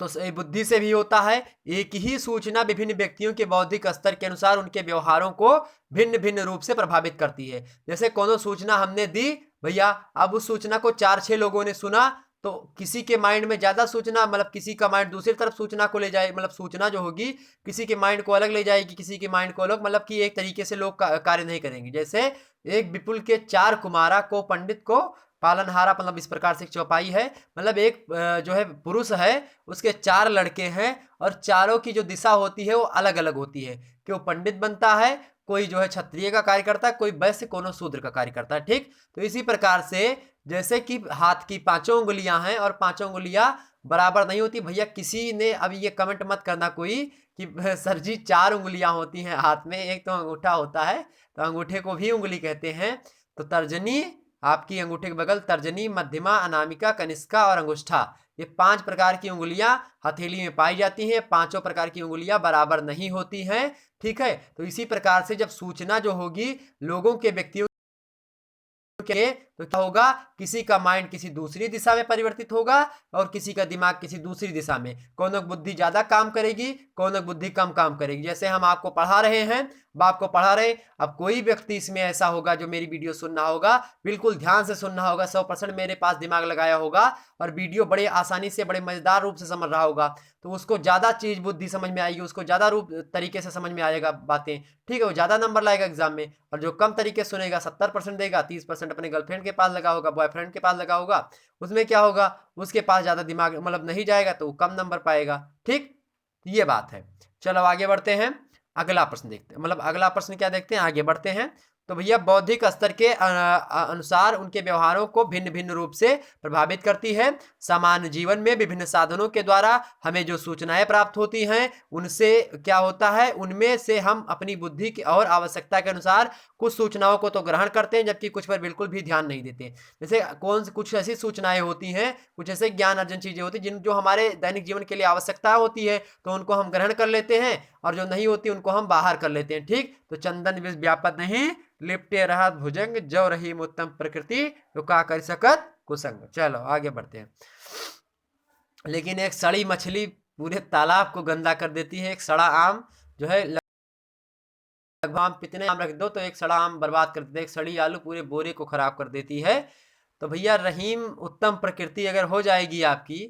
तो बुद्धि से भी होता है। एक ही सूचना विभिन्न व्यक्तियों के बौद्धिक स्तर के अनुसार उनके व्यवहारों को भिन्न भिन्न रूप से प्रभावित करती है। जैसे कोनो सूचना हमने दी भैया, अब उस सूचना को 4-6 लोगों ने सुना, तो किसी के माइंड में ज्यादा सूचना, मतलब किसी का माइंड दूसरी तरफ सूचना को ले जाए, मतलब सूचना जो होगी किसी के माइंड को अलग ले जाएगी, किसी के माइंड को अलग, मतलब कि एक तरीके से लोग कार्य नहीं करेंगे। जैसे एक विपुल के 4 कुमारा को पंडित को पालनहारा, मतलब इस प्रकार से एक चौपाई है, मतलब एक जो है पुरुष है, उसके 4 लड़के हैं, और चारों की जो दिशा होती है वो अलग अलग होती है, कि वो पंडित बनता है, कोई जो है क्षत्रिय का कार्य करता है, कोई वैश्य, कोनो शूद्र का कार्य करता है। ठीक, तो इसी प्रकार से जैसे कि हाथ की 5 उंगलियां हैं और 5 उंगलियां बराबर नहीं होती भैया। किसी ने अभी ये कमेंट मत करना कोई कि सर जी 4 उंगलियां होती हैं हाथ में, एक तो अंगूठा होता है, तो अंगूठे को भी उंगली कहते हैं। तो तर्जनी, आपकी अंगूठे के बगल तर्जनी, मध्यमा, अनामिका, कनिष्का और अंगुष्ठा, ये 5 प्रकार की उंगलियां हथेली में पाई जाती हैं। 5 प्रकार की उंगलियां बराबर नहीं होती हैं। ठीक है, तो इसी प्रकार से जब सूचना जो होगी लोगों के, व्यक्तियों के, तो क्या होगा, किसी का माइंड किसी दूसरी दिशा में परिवर्तित होगा और किसी का दिमाग किसी दूसरी दिशा में। कोनो बुद्धि ज्यादा काम करेगी, कोनो बुद्धि कम काम करेगी। जैसे हम आपको पढ़ा रहे हैं, आपको पढ़ा रहे, अब कोई व्यक्ति इसमें ऐसा होगा जो मेरी वीडियो सुनना होगा, बिल्कुल ध्यान से सुनना होगा, 100% मेरे पास दिमाग लगाया होगा और वीडियो बड़े आसानी से, बड़े मजेदार रूप से समझ रहा होगा, तो उसको ज्यादा चीज बुद्धि समझ में आएगी, उसको ज्यादा रूप तरीके से समझ में आएगा बातें। ठीक है, वो ज्यादा नंबर लाएगा एग्जाम में। और जो कम तरीके से सुनेगा 70% देगा, 30% अपने गर्लफ्रेंड के पास लगा होगा, बॉयफ्रेंड के पास लगा होगा, उसमें क्या होगा, उसके पास ज्यादा दिमाग मतलब नहीं जाएगा, तो वो कम नंबर पाएगा। ठीक, ये बात है। चलो आगे बढ़ते हैं, अगला प्रश्न देखते हैं, मतलब अगला प्रश्न क्या देखते हैं, आगे बढ़ते हैं। तो भैया बौद्धिक स्तर के अनुसार उनके व्यवहारों को भिन्न भिन्न रूप से प्रभावित करती है। सामान्य जीवन में विभिन्न साधनों के द्वारा हमें जो सूचनाएं प्राप्त होती हैं, उनसे क्या होता है, उनमें से हम अपनी बुद्धि की और आवश्यकता के अनुसार कुछ सूचनाओं को तो ग्रहण करते हैं, जबकि कुछ पर बिल्कुल भी ध्यान नहीं देते। जैसे कुछ ऐसी सूचनाएं होती हैं, कुछ ऐसे ज्ञान अर्जन चीजें होती हैं जिन जो हमारे दैनिक जीवन के लिए आवश्यकता होती है, तो उनको हम ग्रहण कर लेते हैं, और जो नहीं होती उनको हम बाहर कर लेते हैं। ठीक, तो चंदन विष व्यापत नहीं, लिपटे रहा भुजंग, जो रही उत्तम प्रकृति, तो का कर सकत कुसंग। चलो आगे बढ़ते हैं। लेकिन एक सड़ी मछली पूरे तालाब को गंदा कर देती है। एक सड़ा आम जो है, लगभग आम कितने आम रख दो तो एक सड़ा आम बर्बाद कर देती है। एक सड़ी आलू पूरे बोरे को खराब कर देती है। तो भैया रहीम उत्तम प्रकृति अगर हो जाएगी आपकी,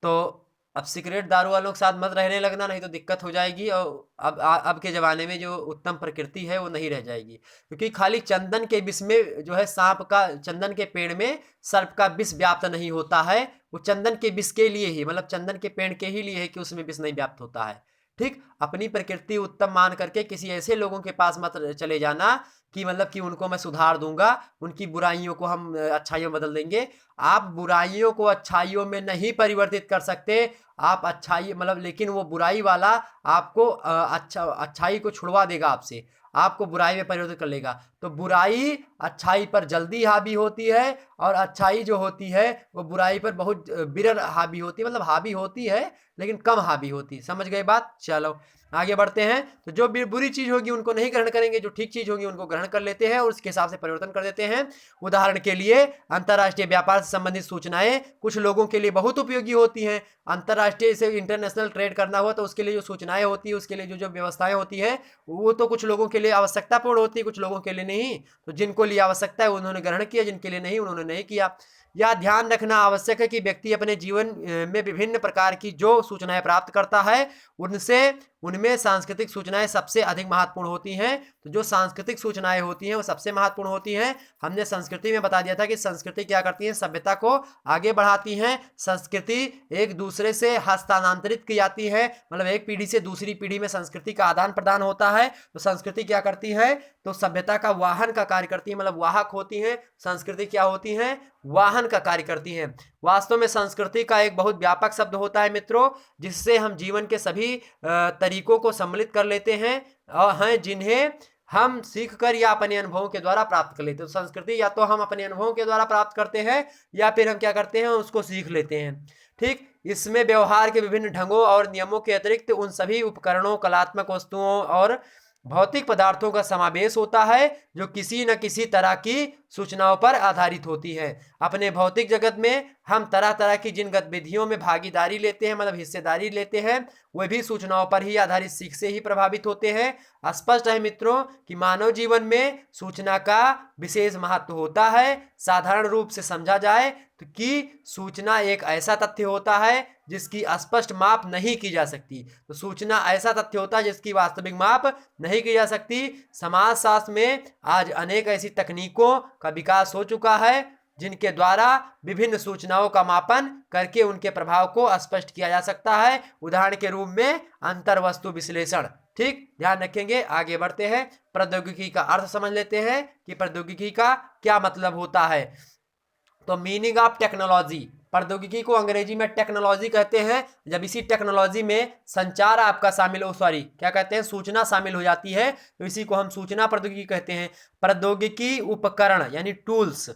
तो अब सिगरेट दारू वालों के साथ मत रहने लगना, नहीं तो दिक्कत हो जाएगी। और अब के ज़माने में जो उत्तम प्रकृति है वो नहीं रह जाएगी, क्योंकि खाली चंदन के विष में जो है सांप का, चंदन के पेड़ में सर्प का विष व्याप्त नहीं होता है। वो चंदन के विष के लिए ही, मतलब चंदन के पेड़ के ही लिए है कि उसमें विष नहीं व्याप्त होता है। ठीक, अपनी प्रकृति उत्तम मान करके किसी ऐसे लोगों के पास मत चले जाना कि मतलब कि उनको मैं सुधार दूंगा, उनकी बुराइयों को हम अच्छाइयों में बदल देंगे। आप बुराइयों को अच्छाइयों में नहीं परिवर्तित कर सकते। आप अच्छाई मतलब, लेकिन वो बुराई वाला आपको अच्छाई को छुड़वा देगा आपसे, आपको बुराई में परिवर्तित कर लेगा। तो बुराई अच्छाई पर जल्दी हावी होती है, और अच्छाई जो होती है वो बुराई पर बहुत विरल हावी होती है, मतलब हावी होती है लेकिन कम हावी होती है। समझ गए बात? चलो आगे बढ़ते हैं। तो जो बुरी चीज होगी उनको नहीं ग्रहण करेंगे, जो ठीक चीज होगी उनको ग्रहण कर लेते हैं और उसके हिसाब से परिवर्तन कर देते हैं। उदाहरण के लिए अंतर्राष्ट्रीय व्यापार से संबंधित सूचनाएं कुछ लोगों के लिए बहुत उपयोगी होती हैं। अंतर्राष्ट्रीय से इंटरनेशनल ट्रेड करना हुआ तो उसके लिए जो सूचनाएं होती है, उसके लिए जो जो व्यवस्थाएं होती है, वो तो कुछ लोगों के लिए आवश्यकतापूर्ण होती है, कुछ लोगों के लिए नहीं। तो जिनको लिए आवश्यकता है उन्होंने ग्रहण किया, जिनके लिए नहीं उन्होंने नहीं किया। यह ध्यान रखना आवश्यक है कि व्यक्ति अपने जीवन में विभिन्न प्रकार की जो सूचनाएं प्राप्त करता है उनमें सांस्कृतिक सूचनाएं सबसे अधिक महत्वपूर्ण होती हैं। तो जो सांस्कृतिक सूचनाएं होती हैं वो सबसे महत्वपूर्ण होती हैं। हमने संस्कृति में बता दिया था कि संस्कृति क्या करती है, सभ्यता को आगे बढ़ाती हैं। संस्कृति एक दूसरे से हस्तांतरित की जाती है, मतलब एक पीढ़ी से दूसरी पीढ़ी में संस्कृति का आदान प्रदान होता है। तो संस्कृति क्या करती है, तो सभ्यता का वाहन का कार्य करती है, मतलब वाहक होती है। संस्कृति क्या होती है, वाहन का कार्य करती है। वास्तव में संस्कृति का एक बहुत व्यापक शब्द होता है मित्रों, जिससे हम जीवन के सभी तरीकों को सम्मिलित कर लेते हैं जिन्हें हम सीख कर या अपने अनुभवों के द्वारा प्राप्त कर लेते हैं। तो संस्कृति या तो हम अपने अनुभवों के द्वारा प्राप्त करते हैं या फिर हम क्या करते हैं, उसको सीख लेते हैं। ठीक, इसमें व्यवहार के विभिन्न ढंगों और नियमों के अतिरिक्त उन सभी उपकरणों, कलात्मक वस्तुओं और भौतिक पदार्थों का समावेश होता है जो किसी न किसी तरह की सूचनाओं पर आधारित होती है। अपने भौतिक जगत में हम तरह तरह की जिन गतिविधियों में भागीदारी लेते हैं, मतलब हिस्सेदारी लेते हैं, वे भी सूचनाओं पर ही आधारित सीख से ही प्रभावित होते हैं। स्पष्ट है मित्रों कि मानव जीवन में सूचना का विशेष महत्व होता है। साधारण रूप से समझा जाए तो कि सूचना एक ऐसा तथ्य होता है जिसकी स्पष्ट माप नहीं की जा सकती। तो सूचना ऐसा तथ्य होता है जिसकी वास्तविक माप नहीं की जा सकती। समाजशास्त्र में आज अनेक ऐसी तकनीकों का विकास हो चुका है जिनके द्वारा विभिन्न सूचनाओं का मापन करके उनके प्रभाव को स्पष्ट किया जा सकता है। उदाहरण के रूप में अंतर्वस्तु विश्लेषण। ठीक, ध्यान रखेंगे। आगे बढ़ते हैं, प्रौद्योगिकी का अर्थ समझ लेते हैं कि प्रौद्योगिकी का क्या मतलब होता है। तो मीनिंग ऑफ टेक्नोलॉजी, प्रौद्योगिकी को अंग्रेजी में टेक्नोलॉजी कहते हैं। जब इसी टेक्नोलॉजी में संचार आपका शामिल हो, सॉरी क्या कहते हैं, सूचना शामिल हो जाती है, तो इसी को हम सूचना प्रौद्योगिकी कहते हैं। प्रौद्योगिकी उपकरण यानी टूल्स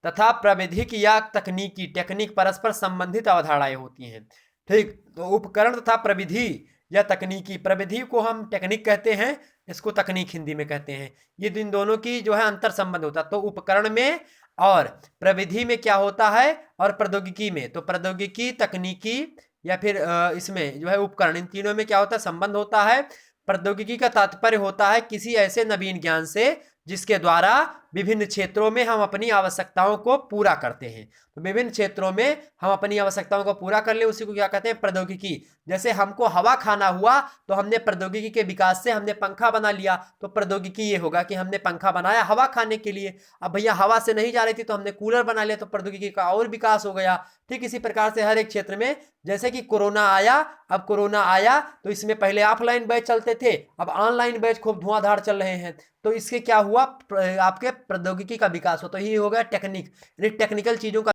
तथा प्रविधिक या तकनीकी टेक्निक परस्पर संबंधित अवधारणाएं होती हैं। ठीक, तो उपकरण तथा प्रविधि या तकनीकी, प्रविधि को हम टेक्निक कहते हैं, इसको तकनीक हिंदी में कहते हैं। ये इन दोनों की जो है अंतर संबंध होता है। तो उपकरण में और प्रविधि में क्या होता है, और प्रौद्योगिकी में, तो प्रौद्योगिकी, तकनीकी या फिर इसमें जो है उपकरण, इन तीनों में क्या होता है, संबंध होता है। प्रौद्योगिकी का तात्पर्य होता है किसी ऐसे नवीन ज्ञान से जिसके द्वारा विभिन्न क्षेत्रों में हम अपनी आवश्यकताओं को पूरा करते हैं। तो विभिन्न क्षेत्रों में हम अपनी आवश्यकताओं को पूरा कर ले, उसी को क्या कहते हैं, प्रौद्योगिकी। जैसे हमको हवा खाना हुआ तो हमने प्रौद्योगिकी के विकास से हमने पंखा बना लिया, तो प्रौद्योगिकी ये होगा कि हमने पंखा बनाया हवा खाने के लिए। अब भैया हवा से नहीं जा रही थी तो हमने कूलर बना लिया, तो प्रौद्योगिकी का और विकास हो गया। ठीक इसी प्रकार से हर एक क्षेत्र में, जैसे कि कोरोना आया, अब कोरोना आया तो इसमें पहले ऑफलाइन बैच चलते थे, अब ऑनलाइन बैच खूब धुआंधार चल रहे हैं। तो इसके क्या हुआ, आपके प्रौद्योगिकी का विकास हो, तो ये हो गया टेक्निक, टेक्निकल चीजों का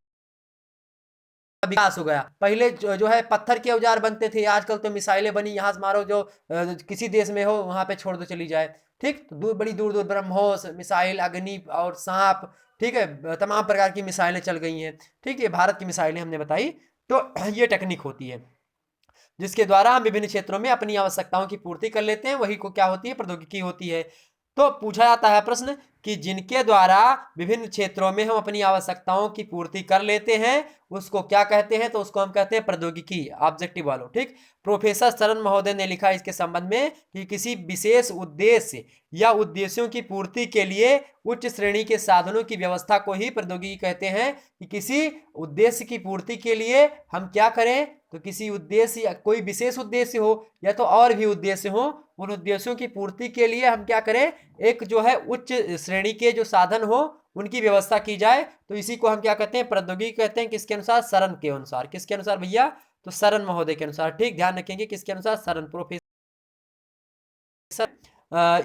विकास हो गया। पहले जो है पत्थर के औजार बनते थे, आजकल तो मिसाइलें बनी, यहाँ से मारो जो किसी देश में हो वहां पे छोड़ दो चली जाए। ठीक, तो दूर बड़ी दूर दूर ब्रह्मोस मिसाइल, अग्नि और सांप, ठीक है, तमाम प्रकार की मिसाइलें चल गई हैं। ठीक, ये भारत की मिसाइलें हमने बताई। तो ये टेक्निक होती है जिसके द्वारा हम विभिन्न क्षेत्रों में अपनी आवश्यकताओं की पूर्ति कर लेते हैं, वही को क्या होती है, प्रौद्योगिकी होती है। तो पूछा जाता है प्रश्न कि जिनके द्वारा विभिन्न क्षेत्रों में हम अपनी आवश्यकताओं की पूर्ति कर लेते हैं उसको क्या कहते हैं, तो उसको हम कहते हैं प्रौद्योगिकी, ऑब्जेक्टिव वालों। ठीक, प्रोफेसर शरण महोदय ने लिखा इसके संबंध में कि किसी विशेष उद्देश्य या उद्देश्यों की पूर्ति के लिए उच्च श्रेणी के साधनों की व्यवस्था को ही प्रौद्योगिकी कहते हैं। कि किसी उद्देश्य की पूर्ति के लिए हम क्या करें, तो किसी उद्देश्य या कोई विशेष उद्देश्य हो या तो और भी उद्देश्य हो, उन उद्देश्यों की पूर्ति के लिए हम क्या करें, एक जो है उच्च श्रेणी के जो साधन हो उनकी व्यवस्था की जाए। तो इसी को हम क्या कहते हैं, प्रौद्योगिकी कहते हैं। किसके अनुसार, शरण के अनुसार। किसके अनुसार भैया, तो शरण महोदय के अनुसार। ठीक, ध्यान रखेंगे किसके अनुसार, शरण, प्रोफेसर।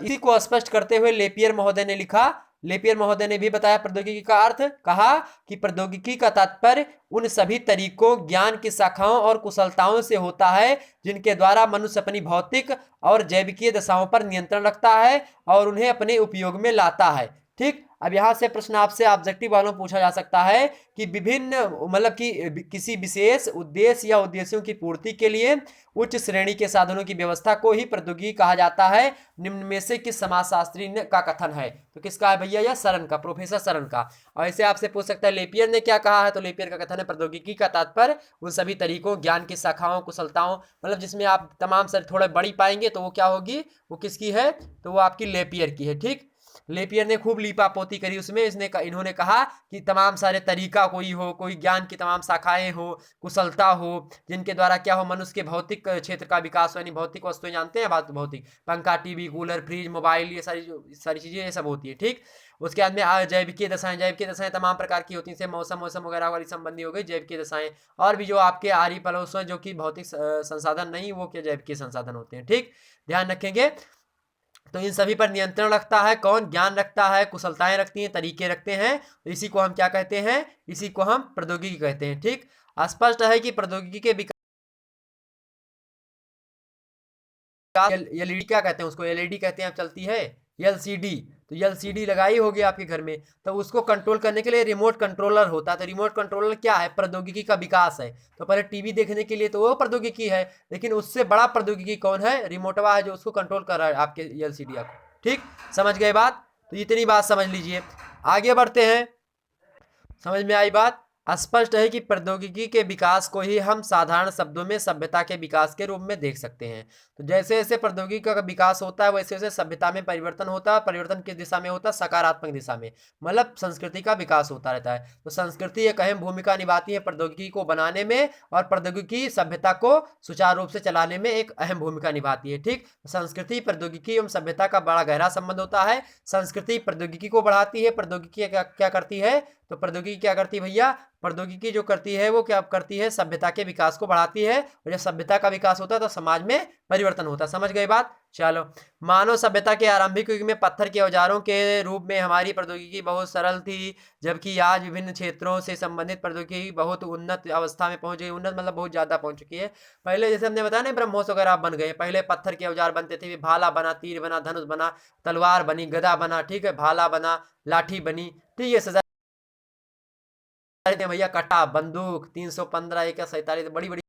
इसी को स्पष्ट करते हुए लेपियर महोदय ने लिखा, लेपियर महोदय ने भी बताया प्रौद्योगिकी का अर्थ, कहा कि प्रौद्योगिकी का तात्पर्य उन सभी तरीकों, ज्ञान की शाखाओं और कुशलताओं से होता है जिनके द्वारा मनुष्य अपनी भौतिक और जैविकीय दशाओं पर नियंत्रण रखता है और उन्हें अपने उपयोग में लाता है। ठीक, अब यहाँ से प्रश्न आपसे ऑब्जेक्टिव वालों पूछा जा सकता है कि विभिन्न मतलब कि किसी विशेष उद्देश्य या उद्देश्यों की पूर्ति के लिए उच्च श्रेणी के साधनों की व्यवस्था को ही प्रौद्योगिकी कहा जाता है। निम्न में से किस समाजशास्त्री का कथन है? तो किसका है भैया? यह सरन का, प्रोफेसर सरन का। और ऐसे आपसे पूछ सकता है लेपियर ने क्या कहा है? तो लेपियर का कथन है प्रौद्योगिकी का तात्पर्य उन सभी तरीकों, ज्ञान की शाखाओं, कुशलताओं, मतलब जिसमें आप तमाम सर थोड़े बड़ी पाएंगे तो वो क्या होगी? वो किसकी है? तो वो आपकी लेपियर की है। ठीक, लेपियर ने खूब लीपापोती करी उसमें। इन्होंने कहा कि तमाम सारे तरीका कोई हो, कोई ज्ञान की तमाम शाखाएं हो, कुशलता हो, जिनके द्वारा क्या हो? मनुष्य के भौतिक क्षेत्र का विकास हो, यानी भौतिक वस्तुएं जानते हैं बात, भौतिक पंखा, टीवी, कूलर, फ्रिज, मोबाइल, ये सारी चीजें ये सब होती है। ठीक, उसके बाद में जैविकीय दशाएं तमाम प्रकार की होती हैं, मौसम वगैरह वाली संबंधी हो गई जैविकीय दशाएं। और भी जो आपके आरी पड़ोस जो कि भौतिक संसाधन नहीं, वो क्या जैविकीय संसाधन होते हैं। ठीक, ध्यान रखेंगे। तो इन सभी पर नियंत्रण रखता है कौन? ज्ञान रखता है, कुशलताएं रखती हैं, तरीके रखते हैं। तो इसी को हम क्या कहते हैं? इसी को हम प्रौद्योगिकी कहते हैं। ठीक, स्पष्ट है कि प्रौद्योगिकी के विकास, एलईडी क्या कहते हैं? उसको एलईडी कहते हैं। अब चलती है एलसीडी, तो एलसीडी लगाई होगी आपके घर में, तो उसको कंट्रोल करने के लिए रिमोट कंट्रोलर होता है। तो रिमोट कंट्रोलर क्या है? प्रौद्योगिकी का विकास है। तो पहले टीवी देखने के लिए तो वो प्रौद्योगिकी है, लेकिन उससे बड़ा प्रौद्योगिकी कौन है? रिमोटवा है जो उसको कंट्रोल कर रहा है आपके एलसीडी को। ठीक, समझ गए बात? तो इतनी बात समझ लीजिए। आगे बढ़ते हैं। समझ में आई बात? स्पष्ट है कि प्रौद्योगिकी के विकास को ही हम साधारण शब्दों में सभ्यता के विकास के रूप में देख सकते हैं। तो जैसे जैसे प्रौद्योगिकी का विकास होता है वैसे वैसे सभ्यता में परिवर्तन होता है। परिवर्तन किस दिशा में होता है? सकारात्मक दिशा में, मतलब संस्कृति का विकास होता रहता है। तो संस्कृति एक अहम भूमिका निभाती है प्रौद्योगिकी को बनाने में, और प्रौद्योगिकी सभ्यता को सुचारू रूप से चलाने में एक अहम भूमिका निभाती है। ठीक, संस्कृति, प्रौद्योगिकी एवं सभ्यता का बड़ा गहरा संबंध होता है। संस्कृति प्रौद्योगिकी को बढ़ाती है। प्रौद्योगिकी क्या करती है? तो प्रौद्योगिकी क्या करती है भैया? प्रौद्योगिकी जो करती है वो क्या करती है? सभ्यता के विकास को बढ़ाती है। और जब सभ्यता का विकास होता है तो समाज में परिवर्तन होता है। समझ गए बात? चलो, मानव सभ्यता के आरंभिक युग में पत्थर के औजारों के रूप में हमारी प्रौद्योगिकी बहुत सरल थी, जबकि आज विभिन्न क्षेत्रों से संबंधित प्रौद्योगिकी बहुत उन्नत अवस्था में पहुंच गई। उन्नत मतलब बहुत ज्यादा पहुंच चुकी है। पहले जैसे हमने बताया ना ब्रह्मोस वगैरह बन गए, पहले पत्थर के औजार बनते थे, भाला बना, तीर बना, धनुष बना, तलवार बनी, गदा बना, ठीक है, भाला बना, लाठी बनी, ठीक है, सजा भैया, कटा, बंदूक, 315, एक 47, बड़ी बड़ी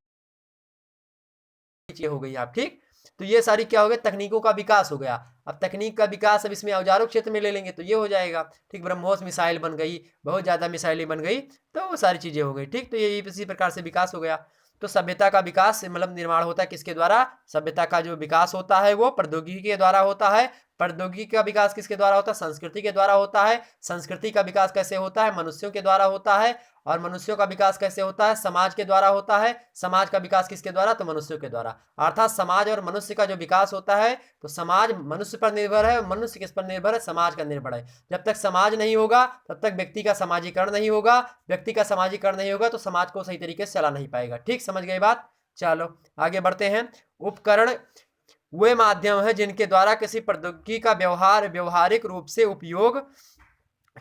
चीजें हो गई आप। ठीक, तो ये सारी क्या हो गया? तकनीकों का विकास हो गया। अब तकनीक का विकास अब इसमें औजारों क्षेत्र में ले लेंगे तो ये हो जाएगा। ठीक, ब्रह्मोस मिसाइल बन गई, बहुत ज्यादा मिसाइलें बन गई, तो वो सारी चीजें हो गई। ठीक, तो ये इसी प्रकार से विकास हो गया। तो सभ्यता का विकास मतलब निर्माण होता है किसके द्वारा? सभ्यता का जो विकास होता है वो प्रौद्योगिकी के द्वारा होता है। प्रौद्योगिकी का विकास किसके द्वारा होता है? संस्कृति के द्वारा होता है। संस्कृति का विकास कैसे होता है? मनुष्यों के द्वारा होता है। और मनुष्यों का विकास कैसे होता है? समाज के द्वारा होता है। समाज का विकास किसके द्वारा? तो मनुष्यों के द्वारा। अर्थात समाज और मनुष्य का जो विकास होता है, तो समाज मनुष्य पर निर्भर है, मनुष्य किस पर निर्भर है? समाज का निर्भर है। जब तक समाज नहीं होगा तब तक व्यक्ति का समाजीकरण नहीं होगा। व्यक्ति का समाजीकरण नहीं होगा तो समाज को सही तरीके से चला नहीं पाएगा। ठीक, समझ गए बात? चलो आगे बढ़ते हैं। उपकरण वे माध्यम है जिनके द्वारा किसी प्रौद्योगिकी का व्यवहारिक रूप से उपयोग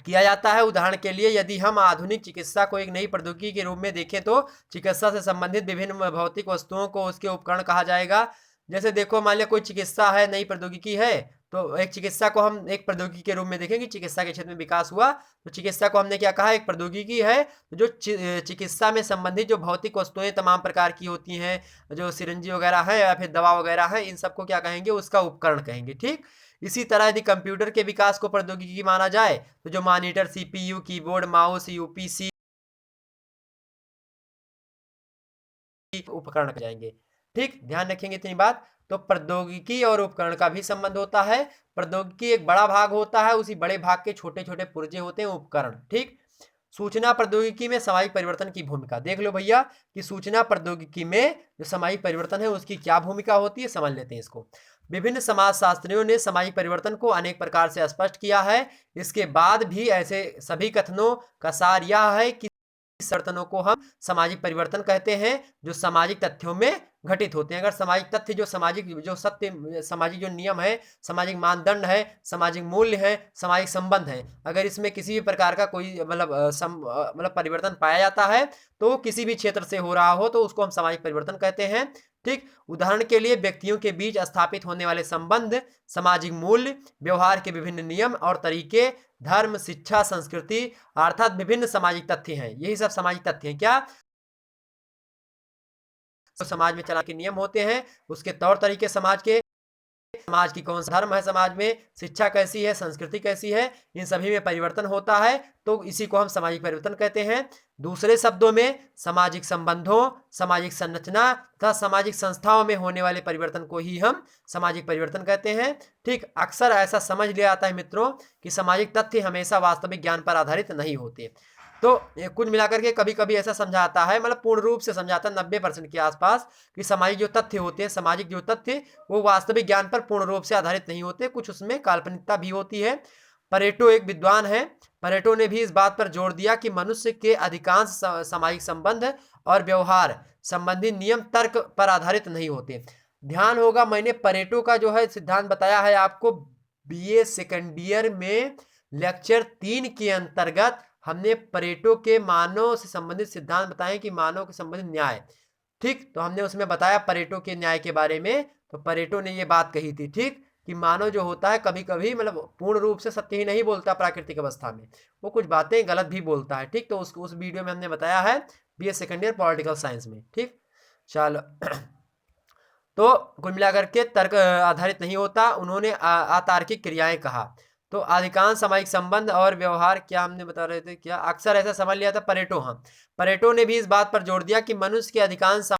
किया जाता है। उदाहरण के लिए यदि हम आधुनिक चिकित्सा को एक नई प्रौद्योगिकी के रूप में देखें तो चिकित्सा से संबंधित विभिन्न भौतिक वस्तुओं को उसके उपकरण कहा जाएगा। जैसे देखो, मान लिया कोई चिकित्सा है, नई प्रौद्योगिकी है, तो एक चिकित्सा को हम एक प्रौद्योगिकी के रूप में देखेंगे। चिकित्सा के क्षेत्र में विकास हुआ तो चिकित्सा को हमने क्या कहा? एक प्रौद्योगिकी है। तो जो चिकित्सा में संबंधित जो भौतिक वस्तुएं तमाम प्रकार की होती हैं, जो सिरिंजी वगैरह है या फिर दवा वगैरह है, इन सबको क्या कहेंगे? उसका उपकरण कहेंगे। ठीक, इसी तरह यदि कंप्यूटर के विकास को प्रौद्योगिकी माना जाए तो जो monitor, CPU, keyboard, mouse, UPC उपकरण जाएंगे। ठीक, ध्यान रखेंगे इतनी बात। तो प्रौद्योगिकी और उपकरण का भी संबंध होता है। प्रौद्योगिकी एक बड़ा भाग होता है, उसी बड़े भाग के छोटे छोटे पुर्जे होते हैं उपकरण। ठीक, सूचना प्रौद्योगिकी में सामाजिक परिवर्तन की भूमिका देख लो भैया कि सूचना प्रौद्योगिकी में जो सामाजिक परिवर्तन है उसकी क्या भूमिका होती है, समझ लेते हैं इसको। विभिन्न समाजशास्त्रियों ने सामाजिक परिवर्तन को अनेक प्रकार से स्पष्ट किया है। इसके बाद भी ऐसे सभी कथनों का सार यह है कि परिवर्तनों को हम सामाजिक परिवर्तन कहते हैं जो सामाजिक तथ्यों में घटित होते हैं। अगर सामाजिक तथ्य जो सामाजिक जो सत्य सामाजिक जो नियम है, सामाजिक मानदंड है, सामाजिक मूल्य है, सामाजिक संबंध है, अगर इसमें किसी भी प्रकार का कोई मतलब परिवर्तन पाया जाता है तो किसी भी क्षेत्र से हो रहा हो तो उसको हम सामाजिक परिवर्तन कहते हैं। ठीक, उदाहरण के लिए व्यक्तियों के बीच स्थापित होने वाले संबंध, सामाजिक मूल्य, व्यवहार के विभिन्न नियम और तरीके, धर्म, शिक्षा, संस्कृति अर्थात विभिन्न सामाजिक तथ्य हैं। यही सब सामाजिक तथ्य हैं। क्या तो समाज में चला के नियम होते हैं, उसके तौर तरीके समाज के, समाज की कौन सा धर्म है, समाज में शिक्षा कैसी है, संस्कृति कैसी है, इन सभी में परिवर्तन होता है तो इसी को हम सामाजिक परिवर्तन कहते हैं। दूसरे शब्दों में सामाजिक संबंधों, सामाजिक संरचना तथा सामाजिक संस्थाओं में होने वाले परिवर्तन को ही हम सामाजिक परिवर्तन कहते हैं। ठीक, अक्सर ऐसा समझ लिया जाता है मित्रों कि सामाजिक तथ्य हमेशा वास्तविक ज्ञान पर आधारित नहीं होते। तो कुल मिलाकर के कभी कभी ऐसा समझाता है, मतलब पूर्ण रूप से समझाता है 90% के आसपास, कि सामाजिक जो तथ्य होते हैं, सामाजिक जो तथ्य वो वास्तविक ज्ञान पर पूर्ण रूप से आधारित नहीं होते, कुछ उसमें काल्पनिकता भी होती है। परेटो एक विद्वान है, परेटो ने भी इस बात पर जोर दिया कि मनुष्य के अधिकांश सामाजिक संबंध और व्यवहार संबंधी नियम तर्क पर आधारित नहीं होते। ध्यान होगा मैंने परेटो का जो है सिद्धांत बताया है आपको बीए सेकेंड ईयर में लेक्चर 3 के अंतर्गत। हमने परेटो के मानव से संबंधित सिद्धांत बताए कि मानव के संबंधित न्याय। ठीक, तो हमने उसमें बताया परेटो के न्याय के बारे में। तो परेटो ने ये बात कही थी, ठीक, कि मानव जो होता है कभी कभी मतलब पूर्ण रूप से सत्य ही नहीं बोलता प्राकृतिक अवस्था में, वो कुछ बातें गलत भी बोलता है। ठीक, तो उस वीडियो में हमने बताया है BA second year political science में। ठीक, चलो तो कुल मिलाकर के तर्क आधारित नहीं होता। उन्होंने अतार्किक क्रियाएं कहा। तो अधिकांश सामाजिक संबंध और व्यवहार, क्या हमने बता रहे थे, क्या अक्सर ऐसा समझ लिया था परेटो। हाँ, परेटो ने भी इस बात पर जोर दिया कि मनुष्य के अधिकांश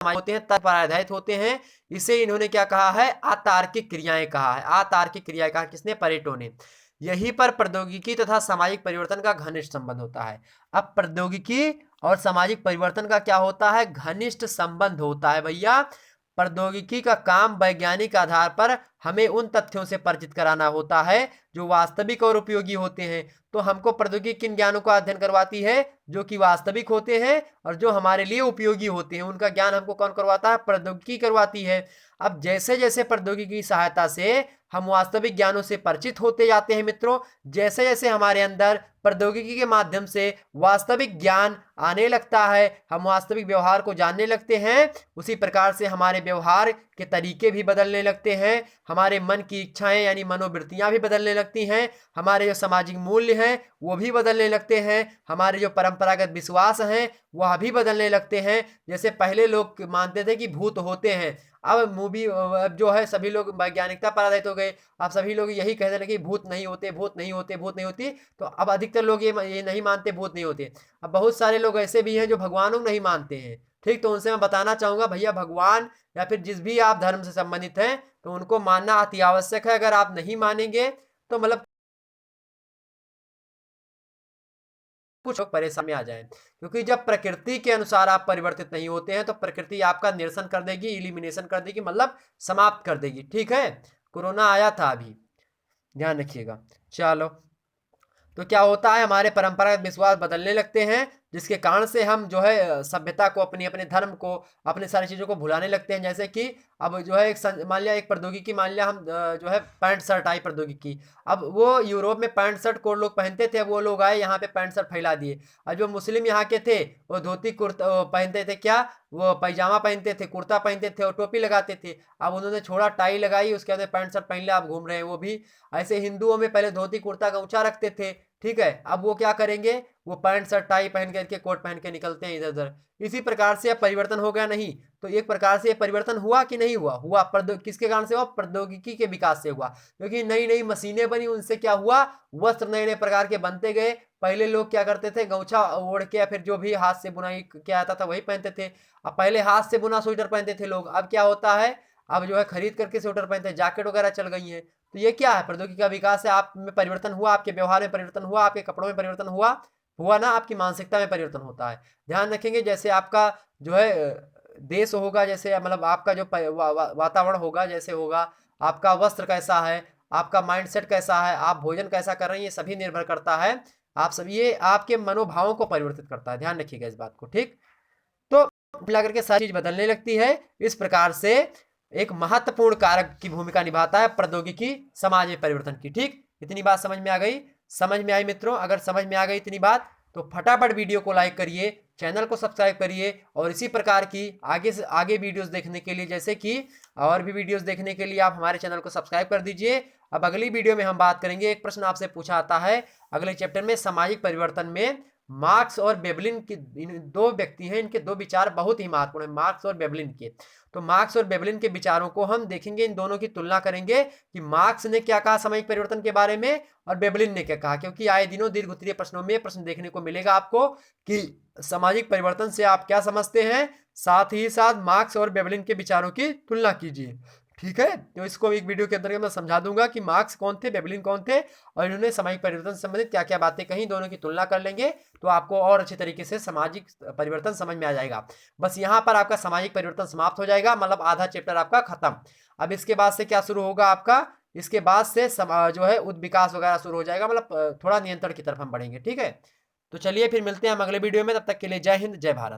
होते हैं तर्क पर आधारित होते हैं। इसे इन्होंने क्या कहा है, अतार्किक क्रियाएं कहा है। अतार्किक क्रियाएं कहा किसने, परेटो ने। यही पर प्रौद्योगिकी तथा सामाजिक परिवर्तन का घनिष्ठ संबंध होता है। अब प्रौद्योगिकी और सामाजिक परिवर्तन का क्या होता है, घनिष्ठ संबंध होता है भैया। प्रौद्योगिकी का काम वैज्ञानिक आधार पर हमें उन तथ्यों से परिचित कराना होता है जो वास्तविक और उपयोगी होते हैं। तो हमको प्रौद्योगिकी किन ज्ञानों का अध्ययन करवाती है, जो कि वास्तविक होते हैं और जो हमारे लिए उपयोगी होते हैं, उनका ज्ञान हमको कौन करवाता है, प्रौद्योगिकी करवाती है। अब जैसे जैसे प्रौद्योगिकी की सहायता से हम वास्तविक ज्ञानों से परिचित होते जाते हैं मित्रों, जैसे जैसे हमारे अंदर प्रौद्योगिकी के माध्यम से वास्तविक ज्ञान आने लगता है, हम वास्तविक व्यवहार को जानने लगते हैं, उसी प्रकार से हमारे व्यवहार के तरीके भी बदलने लगते हैं, हमारे मन की इच्छाएं यानी मनोवृत्तियां भी बदलने लगती हैं, हमारे जो सामाजिक मूल्य हैं वो भी बदलने लगते हैं, हमारे जो परंपरागत विश्वास हैं वह भी बदलने लगते हैं। जैसे पहले लोग मानते थे कि भूत होते हैं, अब मूवी जो है सभी लोग वैज्ञानिकता पर आधारित हो गए, अब सभी लोग यही कहते हैं कि भूत नहीं होते, भूत नहीं होते, भूत नहीं होती। तो अब अधिकतर लोग ये नहीं मानते भूत नहीं होते। अब बहुत सारे लोग ऐसे भी हैं जो भगवानों को नहीं मानते हैं। ठीक, तो उनसे मैं बताना चाहूंगा भैया, भगवान या फिर जिस भी आप धर्म से संबंधित हैं तो उनको मानना अति आवश्यक है। अगर आप नहीं मानेंगे तो मतलब कुछ लोग परेशानी आ जाए, क्योंकि जब प्रकृति के अनुसार आप परिवर्तित नहीं होते हैं तो प्रकृति आपका निरसन कर देगी, इलिमिनेशन कर देगी, मतलब समाप्त कर देगी। ठीक है, कोरोना आया था अभी, ध्यान रखिएगा। चलो, तो क्या होता है, हमारे परंपरागत विश्वास बदलने लगते हैं, जिसके कारण से हम जो है सभ्यता को, अपनी अपने धर्म को, अपने सारी चीज़ों को भुलाने लगते हैं। जैसे कि अब जो है मान लिया एक प्रौद्योगिकी, मान लिया हम जो है पैंट शर्ट आई प्रौद्योगिकी। अब वो यूरोप में पैंट शर्ट को लोग पहनते थे, अब वो लोग आए यहाँ पे पैंट शर्ट फैला दिए। और जो मुस्लिम यहाँ के थे वो धोती कुर्ता पहनते थे, क्या वो पैजामा पहनते थे, कुर्ता पहनते थे और टोपी लगाते थे। अब उन्होंने छोड़ा, टाई लगाई, उसके बाद पैंट शर्ट पहन लिया, अब घूम रहे हैं वो भी। ऐसे हिंदुओं में पहले धोती कुर्ता गमछा रखते थे, ठीक है, अब वो क्या करेंगे, वो पैंट शर्ट टाई पहन करके, कोट पहन के निकलते हैं इधर उधर। इसी प्रकार से अब परिवर्तन हो गया नहीं, तो एक प्रकार से परिवर्तन हुआ कि नहीं हुआ, हुआ। किसके कारण से हुआ, प्रौद्योगिकी के विकास से हुआ, क्योंकि नई नई मशीनें बनी, उनसे क्या हुआ, वस्त्र नए नए प्रकार के बनते गए। पहले लोग क्या करते थे, गमछा ओढ़ के या फिर जो भी हाथ से बुनाई क्या आता था वही पहनते थे। अब पहले हाथ से बुना स्वेटर पहनते थे लोग, अब क्या होता है, अब जो है खरीद करके स्वेटर पहनते हैं, जैकेट वगैरह चल गई है। तो ये क्या है, प्रौद्योगिकी का विकास है। आप में परिवर्तन हुआ, आपके व्यवहार में परिवर्तन हुआ, आपके कपड़ों में परिवर्तन हुआ, हुआ ना, आपकी मानसिकता में परिवर्तन होता है। ध्यान रखेंगे, जैसे आपका जो है देश होगा, जैसे मतलब आपका जो वातावरण होगा, जैसे होगा, आपका वस्त्र कैसा है, आपका माइंडसेट कैसा है, आप भोजन कैसा कर रहे हैं, ये सभी निर्भर करता है आप सब ये आपके मनोभावों को परिवर्तित करता है, ध्यान रखिएगा इस बात को, ठीक। तो मिला करके सारी चीज बदलने लगती है। इस प्रकार से एक महत्वपूर्ण कारक की भूमिका निभाता है प्रौद्योगिकी समाज में परिवर्तन की, ठीक। इतनी बात समझ में आ गई? समझ में आई मित्रों? अगर समझ में आ गई इतनी बात तो फटाफट वीडियो को लाइक करिए, चैनल को सब्सक्राइब करिए और इसी प्रकार की आगे से आगे वीडियोस देखने के लिए, जैसे कि और भी वीडियोस देखने के लिए आप हमारे चैनल को सब्सक्राइब कर दीजिए। अब अगली वीडियो में हम बात करेंगे, एक प्रश्न आपसे पूछा आता है अगले चैप्टर में, सामाजिक परिवर्तन में मार्क्स और वेबलिन की, इन दो व्यक्ति हैं, इनके दो विचार बहुत ही महत्वपूर्ण है, मार्क्स और वेबलिन के। तो मार्क्स और वेबलिन के विचारों को हम देखेंगे, इन दोनों की तुलना करेंगे कि मार्क्स ने क्या कहा सामाजिक परिवर्तन के बारे में और वेबलिन ने क्या कहा, क्योंकि आए दिनों दीर्घ उत्तरीय प्रश्नों में प्रश्न देखने को मिलेगा आपको कि सामाजिक परिवर्तन से आप क्या समझते हैं, साथ ही साथ मार्क्स और वेबलिन के विचारों की तुलना कीजिए, ठीक है। तो इसको एक वीडियो के अंदर मैं समझा दूंगा कि मार्क्स कौन थे, वेबलिन कौन थे और इन्होंने सामाजिक परिवर्तन से संबंधित क्या क्या बातें कही, दोनों की तुलना कर लेंगे तो आपको और अच्छे तरीके से सामाजिक परिवर्तन समझ में आ जाएगा। बस यहाँ पर आपका सामाजिक परिवर्तन समाप्त हो जाएगा, मतलब आधा चैप्टर आपका खत्म। अब इसके बाद से क्या शुरू होगा आपका, इसके बाद से जो है विकास वगैरह शुरू हो जाएगा, मतलब थोड़ा नियंत्रण की तरफ हम बढ़ेंगे, ठीक है। तो चलिए फिर मिलते हैं हम अगले वीडियो में, तब तक के लिए जय हिंद जय भारत।